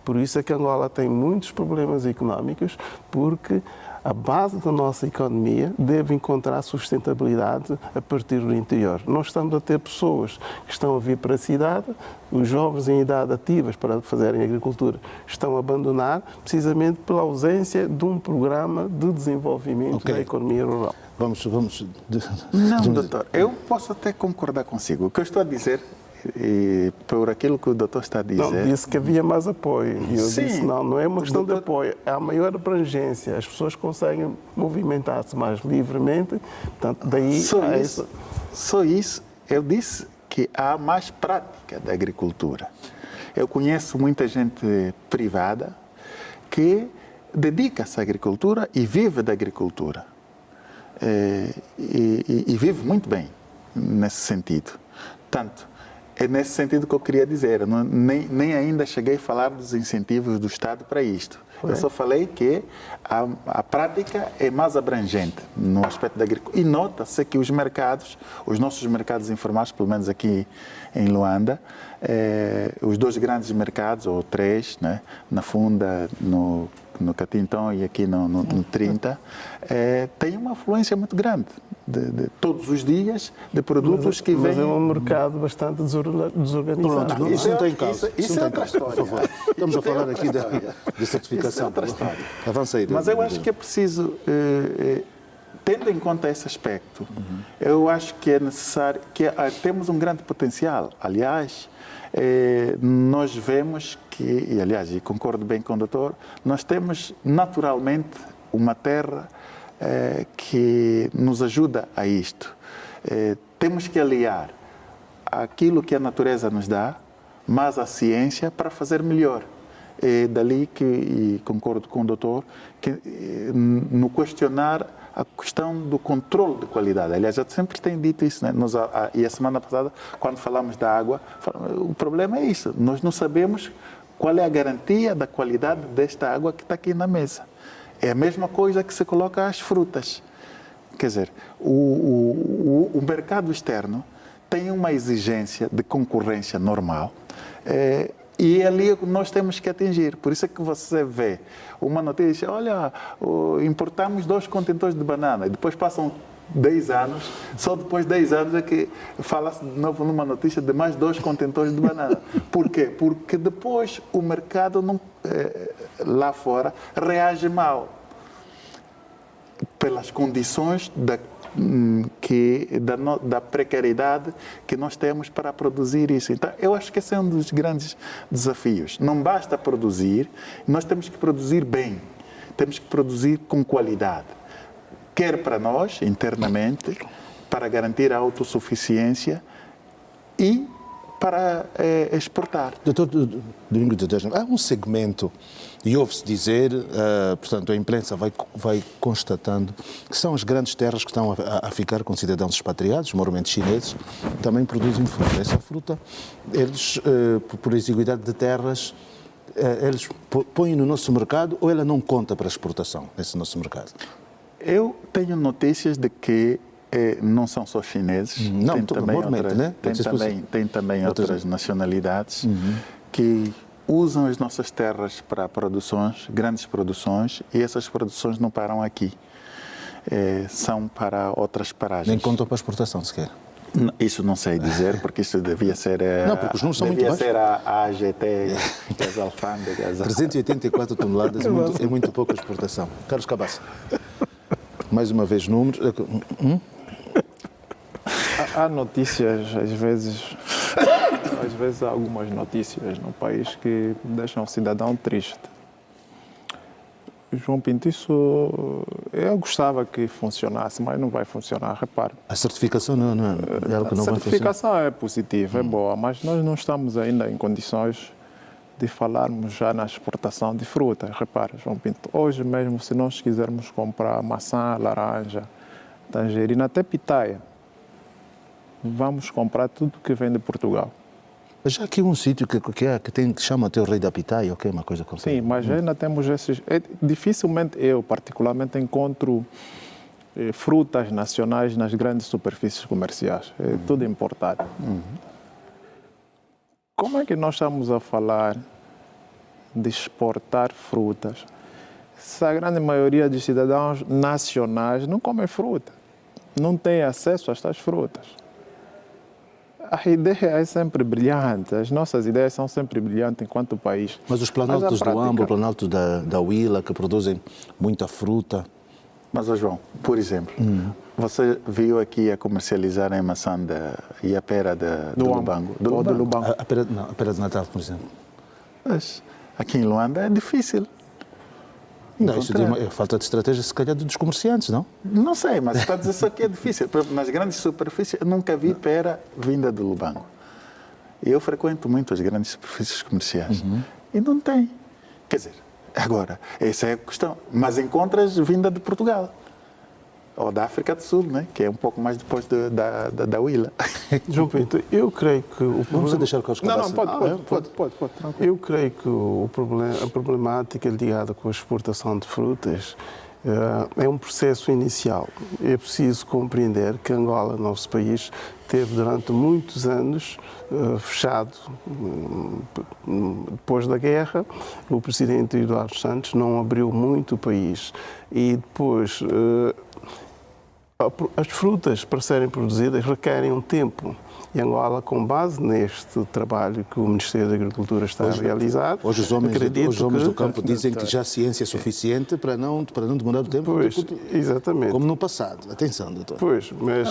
Por isso é que Angola tem muitos problemas económicos, porque a base da nossa economia deve encontrar sustentabilidade a partir do interior. Nós estamos a ter pessoas que estão a vir para a cidade, os jovens em idade ativas para fazerem agricultura estão a abandonar precisamente pela ausência de um programa de desenvolvimento da economia rural. Vamos... Não, doutor, eu posso até concordar consigo. O que eu estou a dizer, por aquilo que o doutor está a dizer... Não, disse que havia mais apoio. E eu Sim, disse, não é uma questão de apoio, é a maior abrangência. As pessoas conseguem movimentar-se mais livremente, portanto, daí... Só isso. Eu disse que há mais prática da agricultura. Eu conheço muita gente privada que dedica-se à agricultura e vive da agricultura. E vive muito bem nesse sentido. Tanto, é nesse sentido que eu queria dizer. Eu nem ainda cheguei a falar dos incentivos do Estado para isto. Eu só falei que a prática é mais abrangente no aspecto da agricultura. E nota-se que os nossos mercados informais, pelo menos aqui em Luanda, os 2 grandes mercados, ou 3, né, na Funda, no Catintão e aqui no 30, tem uma afluência muito grande de todos os dias de produtos que vêm. Mas é um mercado bastante desorganizado. Pronto, isso não tem causa. Isso é outra história. Por favor. Estamos a falar aqui de certificação. Isso é outra história. Avança aí. Mas eu acho que é preciso, tendo em conta esse aspecto, eu acho que é necessário, que temos um grande potencial. Aliás, nós vemos que, e aliás, e concordo bem com o doutor, nós temos naturalmente uma terra que nos ajuda a isto. Temos que aliar aquilo que a natureza nos dá, mas a ciência para fazer melhor. É dali que, e concordo com o doutor, que no questionar a questão do controle de qualidade. Aliás, eu sempre tenho dito isso, né? E a semana passada, quando falamos da água, o problema é isso. Nós não sabemos qual é a garantia da qualidade desta água que está aqui na mesa. É a mesma coisa que se coloca às frutas. Quer dizer, o mercado externo tem uma exigência de concorrência normal, e é ali que nós temos que atingir. Por isso é que você vê uma notícia, olha, importamos 2 contentores de banana, e depois passam 10 anos, só depois de 10 anos é que fala-se de novo numa notícia de mais 2 contentores de banana. Por quê? Porque depois o mercado não, lá fora reage mal pelas condições da precariedade que nós temos para produzir isso. Então, eu acho que esse é um dos grandes desafios. Não basta produzir, nós temos que produzir bem, temos que produzir com qualidade. Quer para nós, internamente, para garantir a autossuficiência e para exportar. Doutor Domingos de Deus, há um segmento, e ouve-se dizer, portanto, a imprensa vai constatando que são as grandes terras que estão a ficar com cidadãos expatriados, moralmente chineses, também produzem fruta. Essa fruta, eles, por exiguidade de terras, eles põem no nosso mercado ou ela não conta para exportação nesse nosso mercado? Eu tenho notícias de que não são só chineses, não, tem também outras, né? tem também outras nacionalidades que usam as nossas terras para produções, grandes produções, e essas produções não param aqui. São para outras paragens. Nem contam para exportação sequer? Isso não sei dizer, porque isso devia ser, não, porque os números são muito baixos. Devia ser a AGT, as alfândegas. 384 toneladas é muito pouca exportação. Carlos Cabaça, mais uma vez números. Há notícias, às vezes há algumas notícias no país que deixam o cidadão triste. João Pinto, isso eu gostava que funcionasse, mas não vai funcionar, repare. A certificação não é algo que não vai funcionar? A certificação é positiva, é boa, mas nós não estamos ainda em condições de falarmos já na exportação de frutas. Repare, João Pinto, hoje mesmo, se nós quisermos comprar maçã, laranja, tangerina, até pitaia, vamos comprar tudo que vem de Portugal. Mas já aqui um sítio que chama até o rei da pitaia, ok? Uma coisa como sim, mas ainda temos esses... dificilmente eu, particularmente, encontro frutas nacionais nas grandes superfícies comerciais. É tudo importado. Como é que nós estamos a falar de exportar frutas se a grande maioria dos cidadãos nacionais não comem fruta, não tem acesso a estas frutas? A ideia é sempre brilhante, as nossas ideias são sempre brilhantes enquanto país. Mas os planaltos do Ambo, o planalto da Huila, que produzem muita fruta. Mas, João, por exemplo, você viu aqui a comercializar a maçã e a pera do Lubango? Do Lubango. A pera de Natal, por exemplo. Mas aqui em Luanda é difícil. Não, isso é falta de estratégia, se calhar, dos comerciantes, não? Não sei, mas está a dizer só que é difícil. Por exemplo, nas grandes superfícies, eu nunca vi pera vinda do Lubango. Eu frequento muito as grandes superfícies comerciais e não tem. Quer dizer, agora, essa é a questão. Mas encontras vinda de Portugal. Ou da África do Sul, né? Que é um pouco mais depois da Huila. João Pinto, eu creio que o problema... Vamos deixar que os pode. Eu creio que a problemática ligada com a exportação de frutas é um processo inicial. É preciso compreender que Angola, nosso país, teve durante muitos anos fechado. Depois da guerra, o presidente Eduardo Santos não abriu muito o país. E depois... as frutas, para serem produzidas, requerem um tempo. E Angola, com base neste trabalho que o Ministério da Agricultura está a realizar... Hoje os homens do campo dizem que já a ciência é suficiente para não demorar o tempo. Pois, exatamente. Como no passado. Atenção, doutor. Pois, mas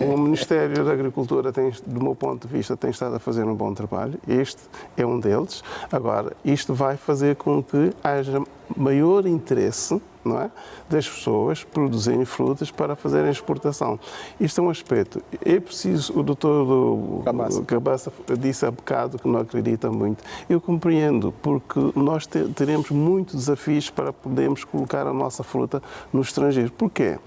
o Ministério da Agricultura, do meu ponto de vista, tem estado a fazer um bom trabalho. Este é um deles. Agora, isto vai fazer com que haja maior interesse, não é, das pessoas produzirem frutas para fazerem exportação. Isto é um aspecto. É preciso, o doutor Cabaça disse há bocado que não acredita muito. Eu compreendo, porque nós teremos muitos desafios para podermos colocar a nossa fruta no estrangeiro. Porquê?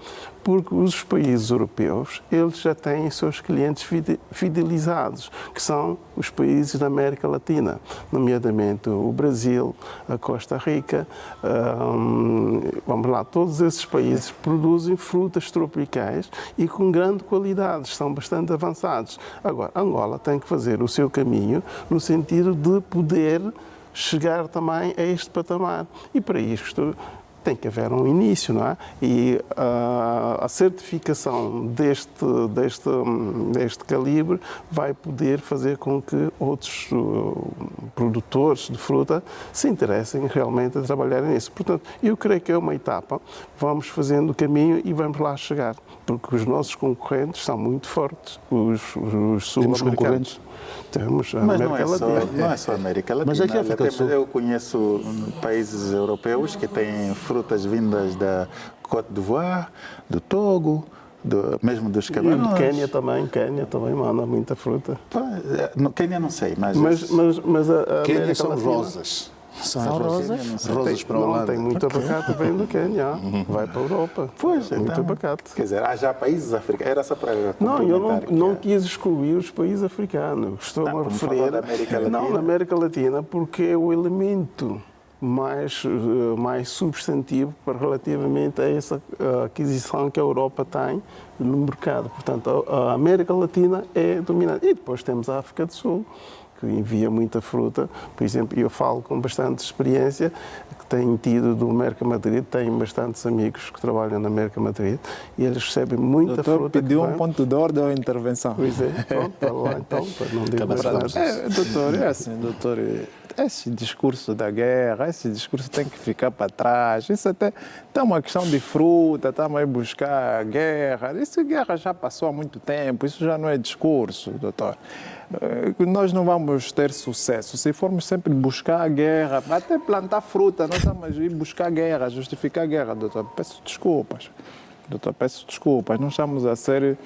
Porque os países europeus, eles já têm seus clientes fidelizados, que são os países da América Latina, nomeadamente o Brasil, a Costa Rica, vamos lá, todos esses países produzem frutas tropicais e com grande qualidade, estão bastante avançados. Agora, Angola tem que fazer o seu caminho no sentido de poder chegar também a este patamar. E para isto tem que haver um início, não é? E a certificação deste calibre vai poder fazer com que outros produtores de fruta se interessem realmente a trabalhar nisso. Portanto, eu creio que é uma etapa, vamos fazendo o caminho e vamos lá chegar, porque os nossos concorrentes são muito fortes, os sul-americanos. Temos a América Latina. Não é só a América Latina. Mas aqui a África do Sul. Eu conheço países europeus que têm frutas vindas da Côte d'Ivoire, do Togo, mesmo dos Camarões. E de Quênia também manda muita fruta. No Quênia não sei, mas a Quênia América são Latina, rosas. São rosas? Rosas para a Holanda. Tem muito abacate, vem do Quênia, vai para a Europa. Pois, muito então, abacate. Quer dizer, há já países africanos. Era só para Não, eu não quis excluir os países africanos. Estou-me a referir da América Latina. Não, na América Latina, porque é o elemento mais substantivo relativamente a essa aquisição que a Europa tem no mercado. Portanto, a América Latina é dominante. E depois temos a África do Sul, que envia muita fruta. Por exemplo, eu falo com bastante experiência, que tenho tido do Mercamadrid, tenho bastantes amigos que trabalham na Mercamadrid e eles recebem muita fruta. Pediu um ponto de ordem ou intervenção. Pois é, pronto, para lá então, para não dizer mais nada. Doutor, é assim, doutor, esse discurso da guerra, esse discurso tem que ficar para trás. Isso até está uma questão de fruta, estamos aí buscar guerra. Isso guerra já passou há muito tempo, isso já não é discurso, doutor. Nós não vamos ter sucesso se formos sempre buscar a guerra, até plantar fruta, nós estamos a ir buscar guerra, justificar a guerra, doutor. Peço desculpas. Doutor, peço desculpas, não estamos a ser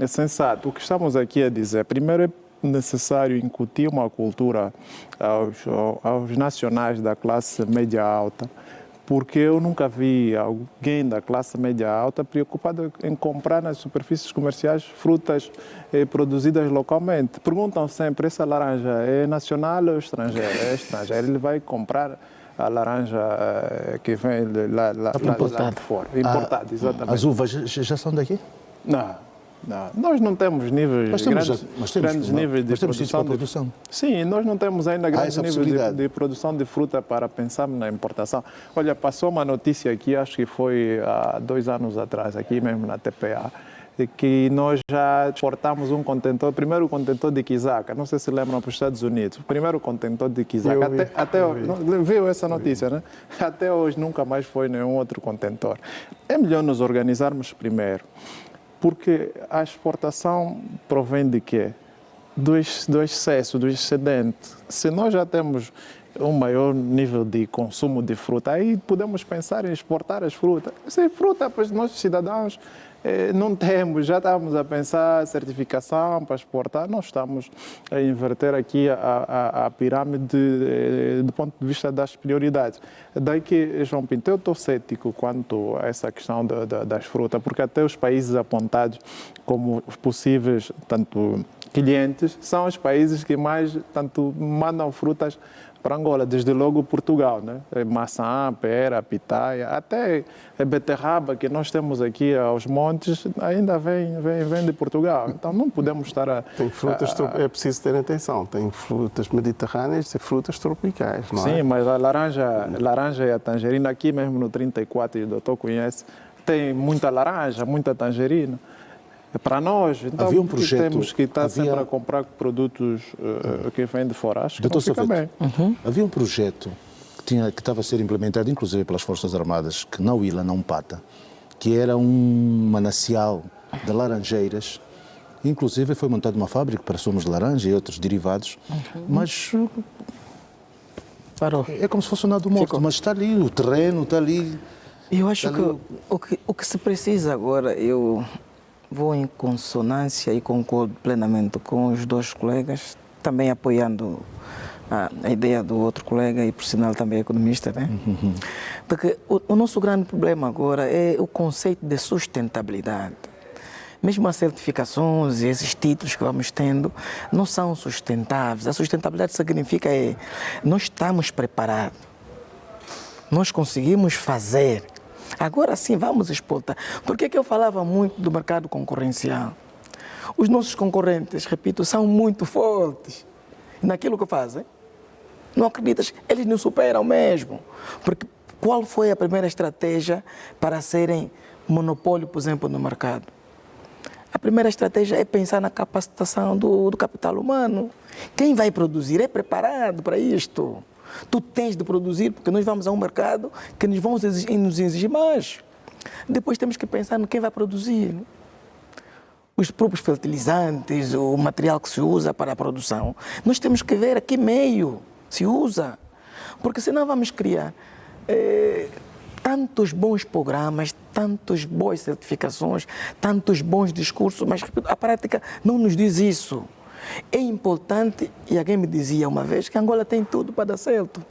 sensatos. O que estamos aqui a dizer, primeiro é necessário incutir uma cultura aos nacionais da classe média alta, porque eu nunca vi alguém da classe média alta preocupado em comprar nas superfícies comerciais frutas produzidas localmente. Perguntam sempre, essa laranja é nacional ou estrangeira? É estrangeira. Ele vai comprar a laranja que vem lá de fora. Importada, exatamente. As uvas já são daqui? Não. Nós não temos níveis grandes níveis de produção. Sim, nós não temos ainda grandes níveis de produção de fruta para pensarmos na importação. Olha, passou uma notícia aqui, acho que foi há 2 anos atrás, aqui mesmo na TPA, que nós já exportamos um contentor, o primeiro contentor de quizaca, não sei se lembram, para os Estados Unidos, o primeiro contentor de quizaca. Viu essa notícia, né? Até hoje nunca mais foi nenhum outro contentor. É melhor nos organizarmos primeiro. Porque a exportação provém de quê? Do excesso, do excedente. Se nós já temos um maior nível de consumo de fruta. Aí podemos pensar em exportar as frutas. Sem fruta, para os nossos cidadãos, não temos, já estávamos a pensar certificação para exportar, nós estamos a inverter aqui a pirâmide do ponto de vista das prioridades. Daí que, João Pinto, eu estou cético quanto a essa questão das frutas, porque até os países apontados como os possíveis, tanto clientes, são os países que mais tanto mandam frutas para Angola, desde logo Portugal, né? Maçã, pera, pitaia, até beterraba que nós temos aqui aos montes, ainda vem de Portugal. Então não podemos estar a... Tem frutas, é preciso ter atenção, tem frutas mediterrâneas e frutas tropicais, não é? Sim, mas a laranja e a tangerina, aqui mesmo no 34, o doutor conhece, tem muita laranja, muita tangerina. Para nós, então havia um projeto, temos que estar sempre a comprar produtos que vêm de fora. Acho que não fica bem. Havia um projeto que estava a ser implementado, inclusive pelas Forças Armadas, que na Ilha não pata, que era um manancial de laranjeiras. Inclusive foi montada uma fábrica para sumos de laranja e outros derivados, mas parou. É como se fosse um nado morto, mas está ali, o terreno está ali. Eu acho que o que se precisa agora, eu vou em consonância e concordo plenamente com os dois colegas, também apoiando a ideia do outro colega e, por sinal, também economista, né? Porque o nosso grande problema agora é o conceito de sustentabilidade. Mesmo as certificações e esses títulos que vamos tendo não são sustentáveis. A sustentabilidade significa nós estamos preparados, nós conseguimos fazer. Agora sim, vamos exportar. Por que eu falava muito do mercado concorrencial? Os nossos concorrentes, repito, são muito fortes naquilo que fazem. Não acreditas? Eles nos superam mesmo. Porque qual foi a primeira estratégia para serem monopólio, por exemplo, no mercado? A primeira estratégia é pensar na capacitação do capital humano. Quem vai produzir é preparado para isto. Tu tens de produzir, porque nós vamos a um mercado que nos exigir mais. Depois temos que pensar no quem vai produzir. Os próprios fertilizantes, o material que se usa para a produção. Nós temos que ver a que meio se usa. Porque senão vamos criar tantos bons programas, tantas boas certificações, tantos bons discursos, mas a prática não nos diz isso. É importante, e alguém me dizia uma vez, que Angola tem tudo para dar certo.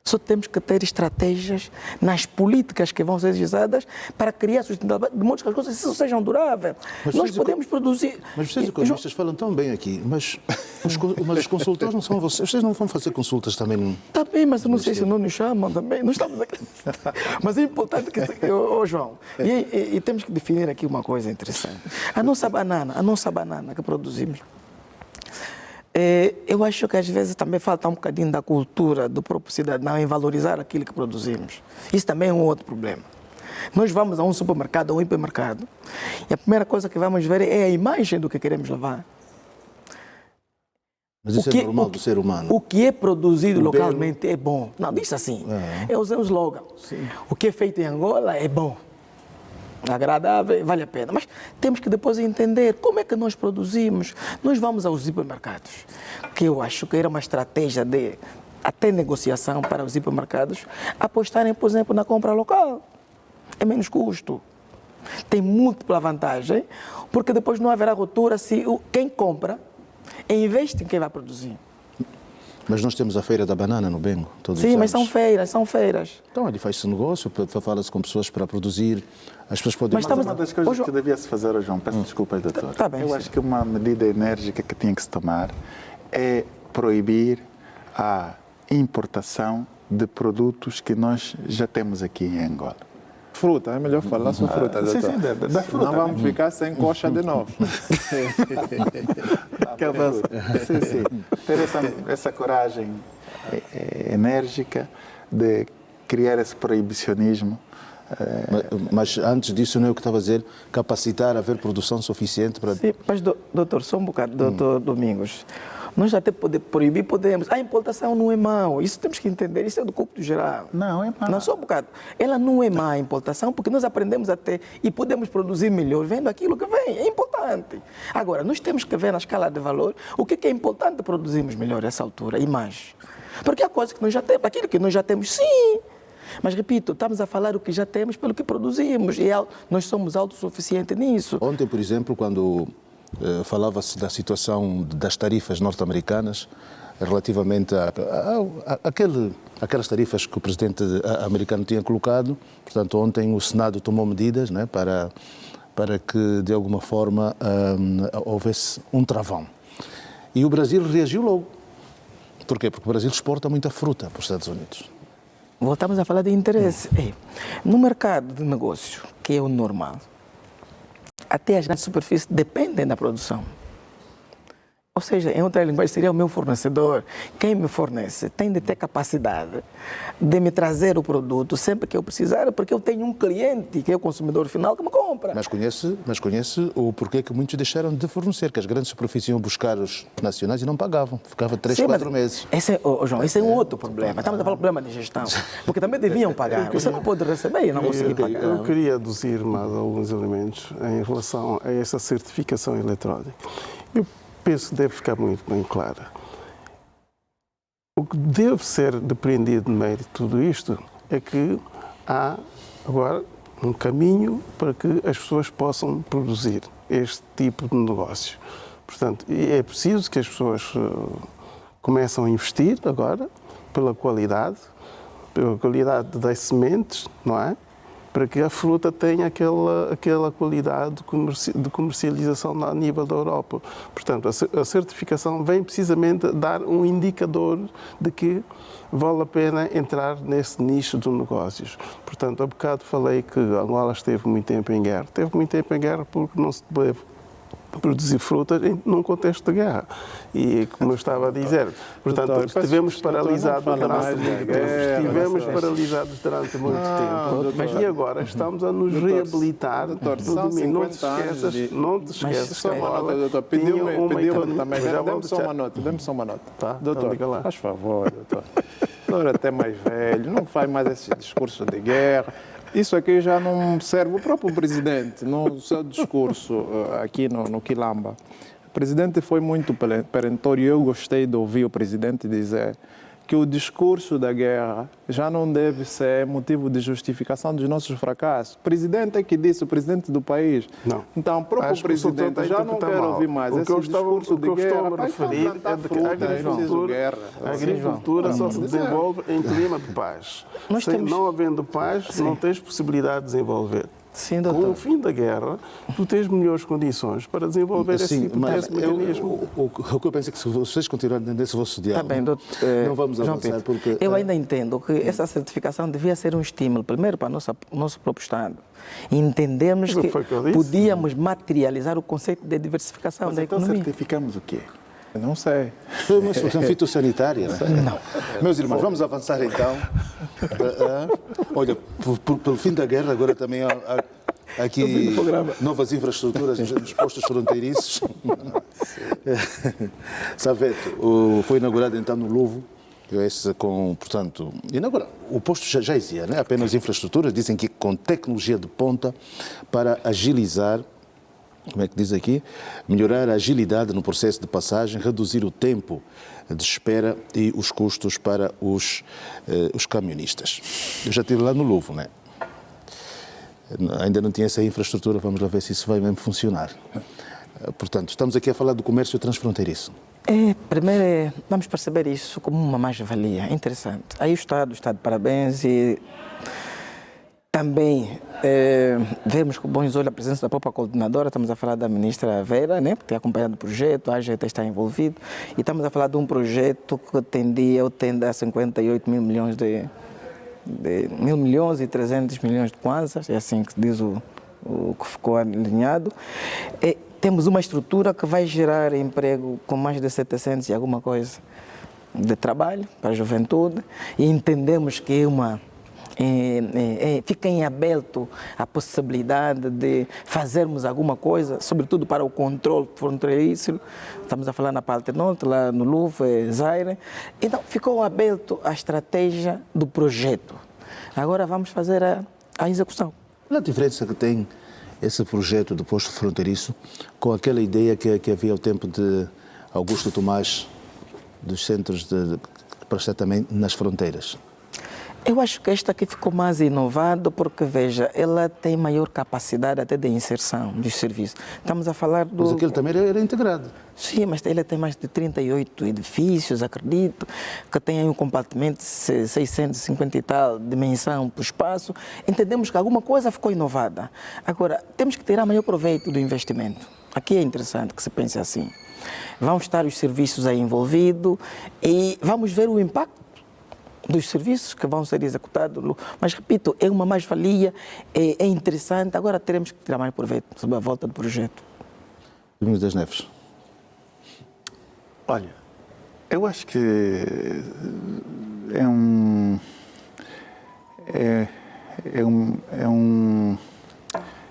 Só temos que ter estratégias nas políticas que vão ser usadas para criar sustentabilidade, de modo que as coisas sejam duráveis. Nós podemos produzir... Mas vocês economistas falam tão bem aqui, mas os consultores não são vocês. Vocês não vão fazer consultas também? Está bem, mas eu não sei se não nos chamam também. Não estamos aqui. Mas é importante que... João, e temos que definir aqui uma coisa interessante. A nossa banana que produzimos, eu acho que às vezes também falta um bocadinho da cultura do próprio cidadão em valorizar aquilo que produzimos. Isso também é um outro problema. Nós vamos a um supermercado ou um hipermercado e a primeira coisa que vamos ver é a imagem do que queremos levar. Mas isso é normal do ser humano. O que é produzido localmente é bom. Não, diz assim. Eu usei um slogan. O que é feito em Angola é bom. Agradável, vale a pena. Mas temos que depois entender como é que nós produzimos. Nós vamos aos hipermercados, que eu acho que era uma estratégia de até negociação para os hipermercados apostarem, por exemplo, na compra local. É menos custo. Tem múltipla vantagem, porque depois não haverá ruptura se quem compra investe em quem vai produzir. Mas nós temos a Feira da Banana no Bengo, todos os anos. Sim, mas são feiras. Então, ali faz-se negócio, fala-se com pessoas para produzir, as pessoas podem... Mas uma das coisas que devia-se fazer, João, peço desculpas, doutor. Tá bem, acho que uma medida enérgica que tinha que se tomar é proibir a importação de produtos que nós já temos aqui em Angola. Fruta, é melhor falar sobre fruta, doutor. Sim, da fruta. Não vamos ficar sem coxa de novo. Sim. Ter essa coragem enérgica de criar esse proibicionismo. Mas antes disso, não é o que estava a dizer, capacitar, haver produção suficiente para... Sim, mas doutor, só um bocado, doutor Domingos. Nós até proibir podemos. A importação não é mau, isso temos que entender, isso é do cômputo geral. Não, é mau. Não, só um bocado. Ela não é má a importação, porque nós aprendemos até e podemos produzir melhor vendo aquilo que vem, é importante. Agora, nós temos que ver na escala de valor o que é importante produzirmos melhor a essa altura e mais. Porque há coisas que nós já temos, aquilo que nós já temos, sim. Mas, repito, estamos a falar o que já temos pelo que produzimos e nós somos autossuficientes nisso. Ontem, por exemplo, quando falava-se da situação das tarifas norte-americanas relativamente àquelas tarifas que o presidente americano tinha colocado. Portanto, ontem o Senado tomou medidas, né, para que, de alguma forma, houvesse um travão. E o Brasil reagiu logo. Por quê? Porque o Brasil exporta muita fruta para os Estados Unidos. Voltamos a falar de interesse. No mercado de negócio, que é o normal, até as grandes superfícies dependem da produção. Ou seja, em outra linguagem, seria o meu fornecedor. Quem me fornece tem de ter capacidade de me trazer o produto sempre que eu precisar, porque eu tenho um cliente, que é o consumidor final, que me compra. Mas conhece o porquê que muitos deixaram de fornecer, que as grandes superfícies iam buscar os nacionais e não pagavam. Ficava 3, 4 meses. João, esse é um outro problema. Estamos a falar do problema de gestão. Porque também deviam pagar. Você não pode receber e não conseguir pagar. Eu queria aduzir mais alguns elementos em relação a essa certificação eletrónica. Eu penso que deve ficar muito bem clara. O que deve ser depreendido no meio de tudo isto é que há agora um caminho para que as pessoas possam produzir este tipo de negócio. Portanto, é preciso que as pessoas comecem a investir agora pela qualidade das sementes, não é? Para que a fruta tenha aquela qualidade de comercialização a nível da Europa. Portanto, a certificação vem precisamente dar um indicador de que vale a pena entrar nesse nicho de negócios. Portanto, há bocado falei que Angola esteve muito tempo em guerra. Esteve muito tempo em guerra porque não se deve produzir frutas num contexto de guerra. E, como eu estava a dizer, portanto, estivemos paralisados durante muito tempo. E agora estamos a nos reabilitar. Não te esqueças. Só uma nota, doutor. Pediu-me também. Dê-me só uma nota. Tá? Doutor, faz favor, doutor. Doutor é até mais velho, não faz mais esse discurso de guerra. Isso aqui já não serve. O próprio presidente, no seu discurso aqui no Quilamba, o presidente foi muito perentório. Eu gostei de ouvir o presidente dizer que o discurso da guerra já não deve ser motivo de justificação dos nossos fracassos. O presidente é que disse, o presidente do país. Não. Então, o próprio presidente já não quer ouvir mais esse discurso de guerra. O que eu estou a referir é de que a agricultura só se desenvolve em clima de paz. Não havendo paz, não tens possibilidade de desenvolver. Sim, com o fim da guerra, tu tens melhores condições para desenvolver esse tipo de mecanismo. O que eu penso é que se vocês continuarem nesse vosso diálogo, bem, não vamos avançar. Porque eu ainda entendo que essa certificação devia ser um estímulo, primeiro para o nosso próprio Estado. Entendermos que podíamos materializar o conceito de diversificação da economia. Então certificamos o quê? Eu não sei. Uma situação fitossanitária. Não. Meus irmãos, vamos avançar então. Olha, pelo fim da guerra, agora também há aqui novas infraestruturas nos postos fronteiriços. Saveto, foi inaugurado então no Louvre. Portanto, o posto já existia, né? Apenas infraestruturas, dizem que com tecnologia de ponta para agilizar, como é que diz aqui? Melhorar a agilidade no processo de passagem, reduzir o tempo de espera e os custos para os camionistas. Eu já estive lá no Louvre, né? Ainda não tinha essa infraestrutura, vamos lá ver se isso vai mesmo funcionar. Portanto, estamos aqui a falar do comércio transfronteiriço. Primeiro, vamos perceber isso como uma mais-valia. Interessante. Aí o Estado está de parabéns e também vemos com bons olhos a presença da própria coordenadora. Estamos a falar da ministra Vera, né, que tem acompanhado o projeto, a AGT está envolvido. E estamos a falar de um projeto que tende a 58 mil milhões de 1.000 milhões e 300 milhões de kwanzas, é assim que diz o que ficou alinhado. Temos uma estrutura que vai gerar emprego com mais de 700 e alguma coisa de trabalho para a juventude e entendemos que fica em aberto a possibilidade de fazermos alguma coisa, sobretudo para o controle fronteiriço. Estamos a falar na parte norte, lá no Louvre, Zaire. Então, ficou aberto a estratégia do projeto. Agora vamos fazer a execução. Qual a diferença que tem esse projeto do posto fronteiriço com aquela ideia que havia ao tempo de Augusto Tomás, dos centros de prestar também nas fronteiras? Eu acho que esta aqui ficou mais inovada porque, veja, ela tem maior capacidade até de inserção dos serviços. Estamos a falar do... Mas aquele também era integrado. Sim, mas ele tem mais de 38 edifícios, acredito, que tem aí um compartimento de 650 e tal dimensão para o espaço. Entendemos que alguma coisa ficou inovada. Agora, temos que tirar maior proveito do investimento. Aqui é interessante que se pense assim. Vão estar os serviços aí envolvidos e vamos ver o impacto dos serviços que vão ser executados. Mas, repito, é uma mais-valia, é interessante. Agora teremos que tirar mais proveito sobre a volta do projeto. Domingos das Neves. Olha, eu acho que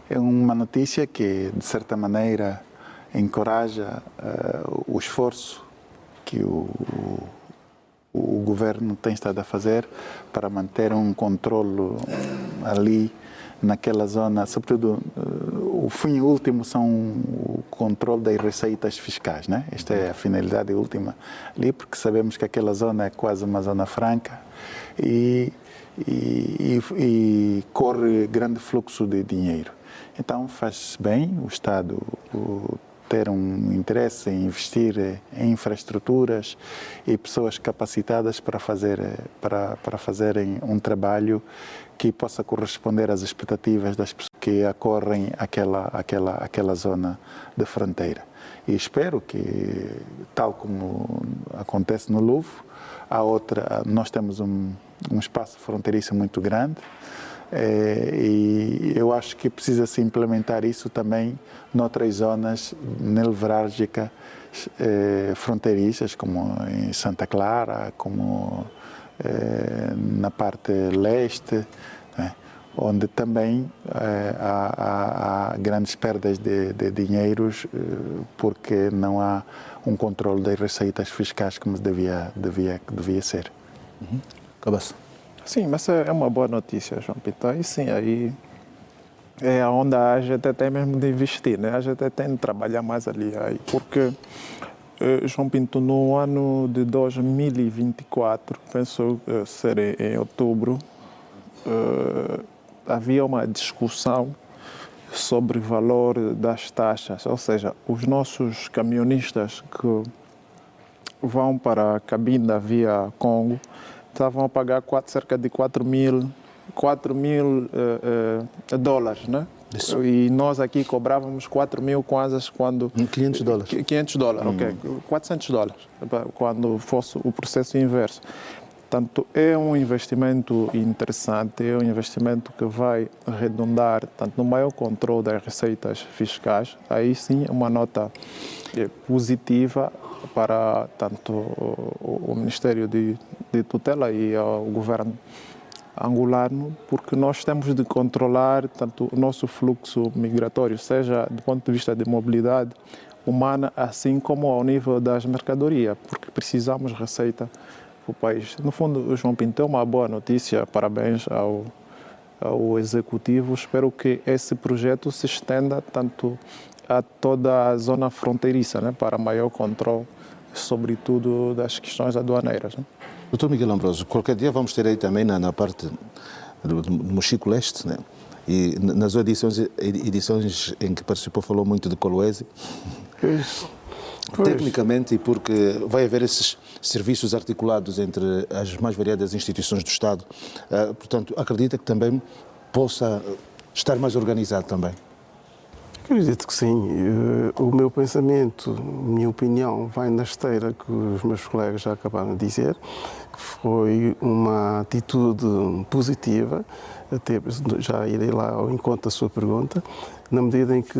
é uma notícia que, de certa maneira, encoraja o esforço que o governo tem estado a fazer para manter um controle ali naquela zona, sobretudo o fim último são o controle das receitas fiscais, né? Esta é a finalidade última ali, porque sabemos que aquela zona é quase uma zona franca e corre grande fluxo de dinheiro. Então faz bem o Estado ter um interesse em investir em infraestruturas e pessoas capacitadas para fazerem um trabalho que possa corresponder às expectativas das pessoas que acorrem aquela zona de fronteira. E espero que, tal como acontece no Louvre, nós temos um espaço fronteiriço muito grande, e eu acho que precisa-se implementar isso também noutras zonas nevrálgicas fronteiriças, como em Santa Clara, como na parte leste, né, onde também há grandes perdas de dinheiros porque não há um controle das receitas fiscais como devia ser. Cabeça. Sim, mas é uma boa notícia, João Pinto. E sim, aí é onde a gente tem mesmo de investir, né? A gente tem de trabalhar mais ali, aí, porque, João Pinto, no ano de 2024, penso ser em outubro, havia uma discussão sobre o valor das taxas, ou seja, os nossos camionistas que vão para a Cabinda via Congo estavam a pagar cerca de 4 mil dólares, né? Isso. E nós aqui cobrávamos 4 mil kwanzas quando... 500 dólares. 500 dólares, ok. 400 dólares, quando fosse o processo inverso. Portanto, é um investimento interessante, é um investimento que vai arredondar tanto no maior controle das receitas fiscais. Aí sim, uma nota positiva para tanto o Ministério de Tutela e o governo angolano, porque nós temos de controlar tanto o nosso fluxo migratório, seja do ponto de vista de mobilidade humana, assim como ao nível das mercadorias, porque precisamos de receita para o país. No fundo, João Pinto, é uma boa notícia, parabéns ao Executivo. Espero que esse projeto se estenda tanto a toda a zona fronteiriça, né, para maior controle, sobretudo das questões aduaneiras, né? Doutor Miguel Ambroso, qualquer dia vamos ter aí também na parte do Mochico Leste, né? E nas edições em que participou falou muito de Kolwezi. Tecnicamente, e porque vai haver esses serviços articulados entre as mais variadas instituições do Estado, portanto, acredita que também possa estar mais organizado também? Acredito que sim. O meu pensamento, minha opinião, vai na esteira que os meus colegas já acabaram de dizer, que foi uma atitude positiva até já irei lá ao encontro da sua pergunta, na medida em que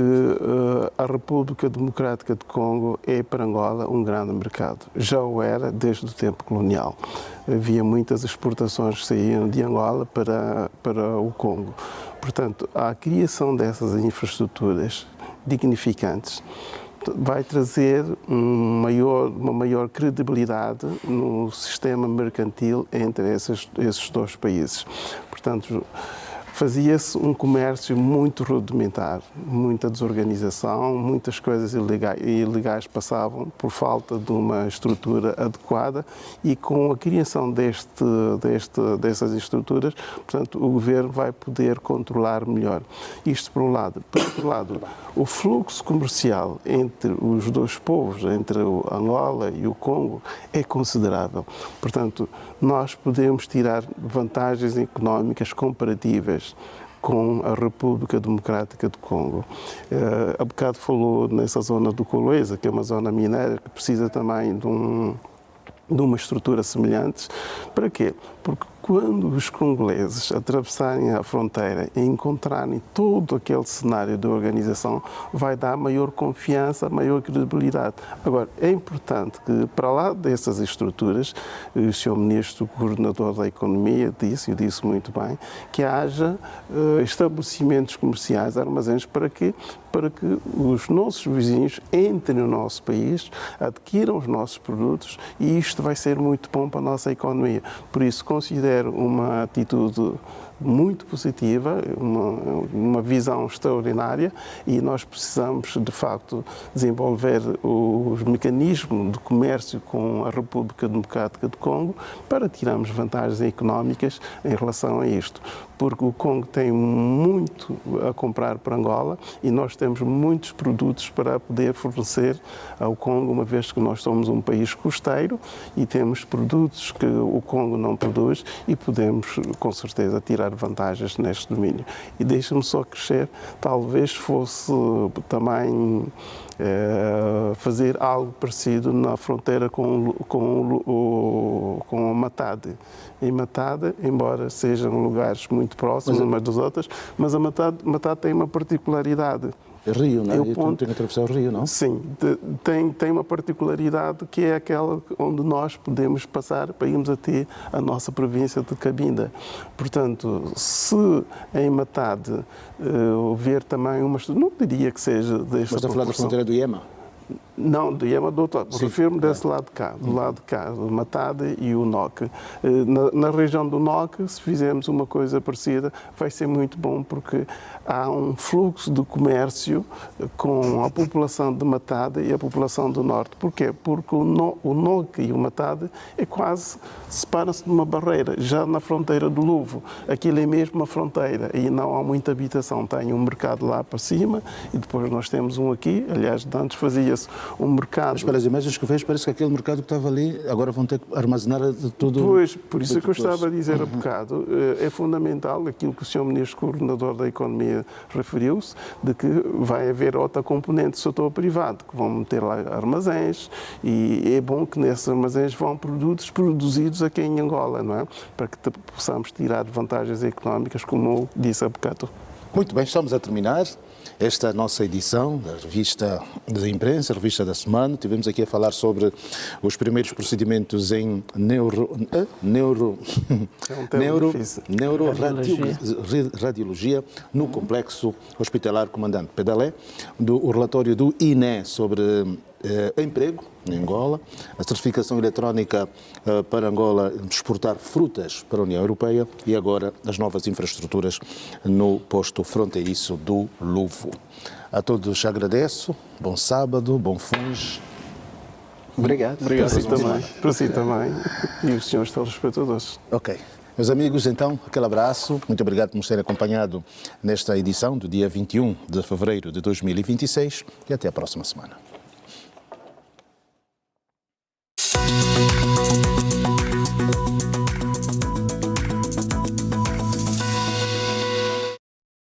a República Democrática de Congo é para Angola um grande mercado. Já o era desde o tempo colonial. Havia muitas exportações que saíam de Angola para o Congo. Portanto, a criação dessas infraestruturas dignificantes vai trazer uma maior credibilidade no sistema mercantil entre esses dois países. Portanto, fazia-se um comércio muito rudimentar, muita desorganização, muitas coisas ilegais passavam por falta de uma estrutura adequada e com a criação dessas estruturas, portanto, o governo vai poder controlar melhor. Isto por um lado. Por outro lado, o fluxo comercial entre os dois povos, entre o Angola e o Congo, é considerável. Portanto, nós podemos tirar vantagens económicas comparativas com a República Democrática do Congo. Há bocado falou nessa zona do Kolwezi, que é uma zona mineira que precisa também de uma estrutura semelhante. Para quê? Porque quando os congoleses atravessarem a fronteira e encontrarem todo aquele cenário de organização, vai dar maior confiança, maior credibilidade. Agora, é importante que, para lá dessas estruturas, o Sr. Ministro, o Coordenador da Economia, disse, e disse muito bem, que haja estabelecimentos comerciais, armazéns, para que os nossos vizinhos entrem no nosso país, adquiram os nossos produtos, e isto vai ser muito bom para a nossa economia. Por isso, considero uma atitude muito positiva, uma visão extraordinária, e nós precisamos, de facto, desenvolver os mecanismos de comércio com a República Democrática do Congo para tirarmos vantagens económicas em relação a isto. Porque o Congo tem muito a comprar para Angola e nós temos muitos produtos para poder fornecer ao Congo, uma vez que nós somos um país costeiro e temos produtos que o Congo não produz e podemos, com certeza, tirar vantagens neste domínio. E deixa-me só crescer, talvez fosse também fazer algo parecido na fronteira com a Matadi. Em Matadi, embora sejam lugares muito próximos umas das outras, mas a Matadi tem uma particularidade. É Rio, não é? Tem que atravessar o Rio, não? Sim, tem uma particularidade que é aquela onde nós podemos passar para irmos até a nossa província de Cabinda. Portanto, se em Matadi houver também uma... Não diria que seja desta Mas está a falar da fronteira do Iema? Não, do Iema do outro lado. Refiro-me desse lado de cá, do Matadi e o NOC. Na região do NOC, se fizermos uma coisa parecida, vai ser muito bom, porque há um fluxo de comércio com a população de Matadi e a população do Norte. Porquê? Porque o NOC e o Matadi é quase, separam-se de uma barreira, já na fronteira do Luvo. Aquilo é mesmo uma fronteira e não há muita habitação. Tem um mercado lá para cima e depois nós temos um aqui. Aliás, antes fazia-se um mercado... Mas pelas imagens que vejo, parece que aquele mercado que estava ali, agora vão ter que armazenar tudo... Pois, por isso é que eu estava a dizer há bocado, é fundamental aquilo que o Sr. Ministro Coordenador da Economia referiu-se, de que vai haver outra componente do setor privado, que vão meter lá armazéns, e é bom que nesses armazéns vão produtos produzidos aqui em Angola, não é? Para que possamos tirar vantagens económicas, como eu disse há bocado. Muito bem, estamos a terminar esta nossa edição da revista de imprensa, a revista da semana. Tivemos aqui a falar sobre os primeiros procedimentos em neuroradiologia no complexo hospitalar Comandante Pedalé, o relatório do INE sobre emprego em Angola, a certificação eletrónica para Angola exportar frutas para a União Europeia e agora as novas infraestruturas no posto fronteiriço do Luvo. A todos agradeço, bom sábado, bom FUNS. Obrigado. Para si também. E os senhores telespectadores. Ok. Meus amigos, então, aquele abraço. Muito obrigado por nos terem acompanhado nesta edição do dia 21 de fevereiro de 2026 e até a próxima semana.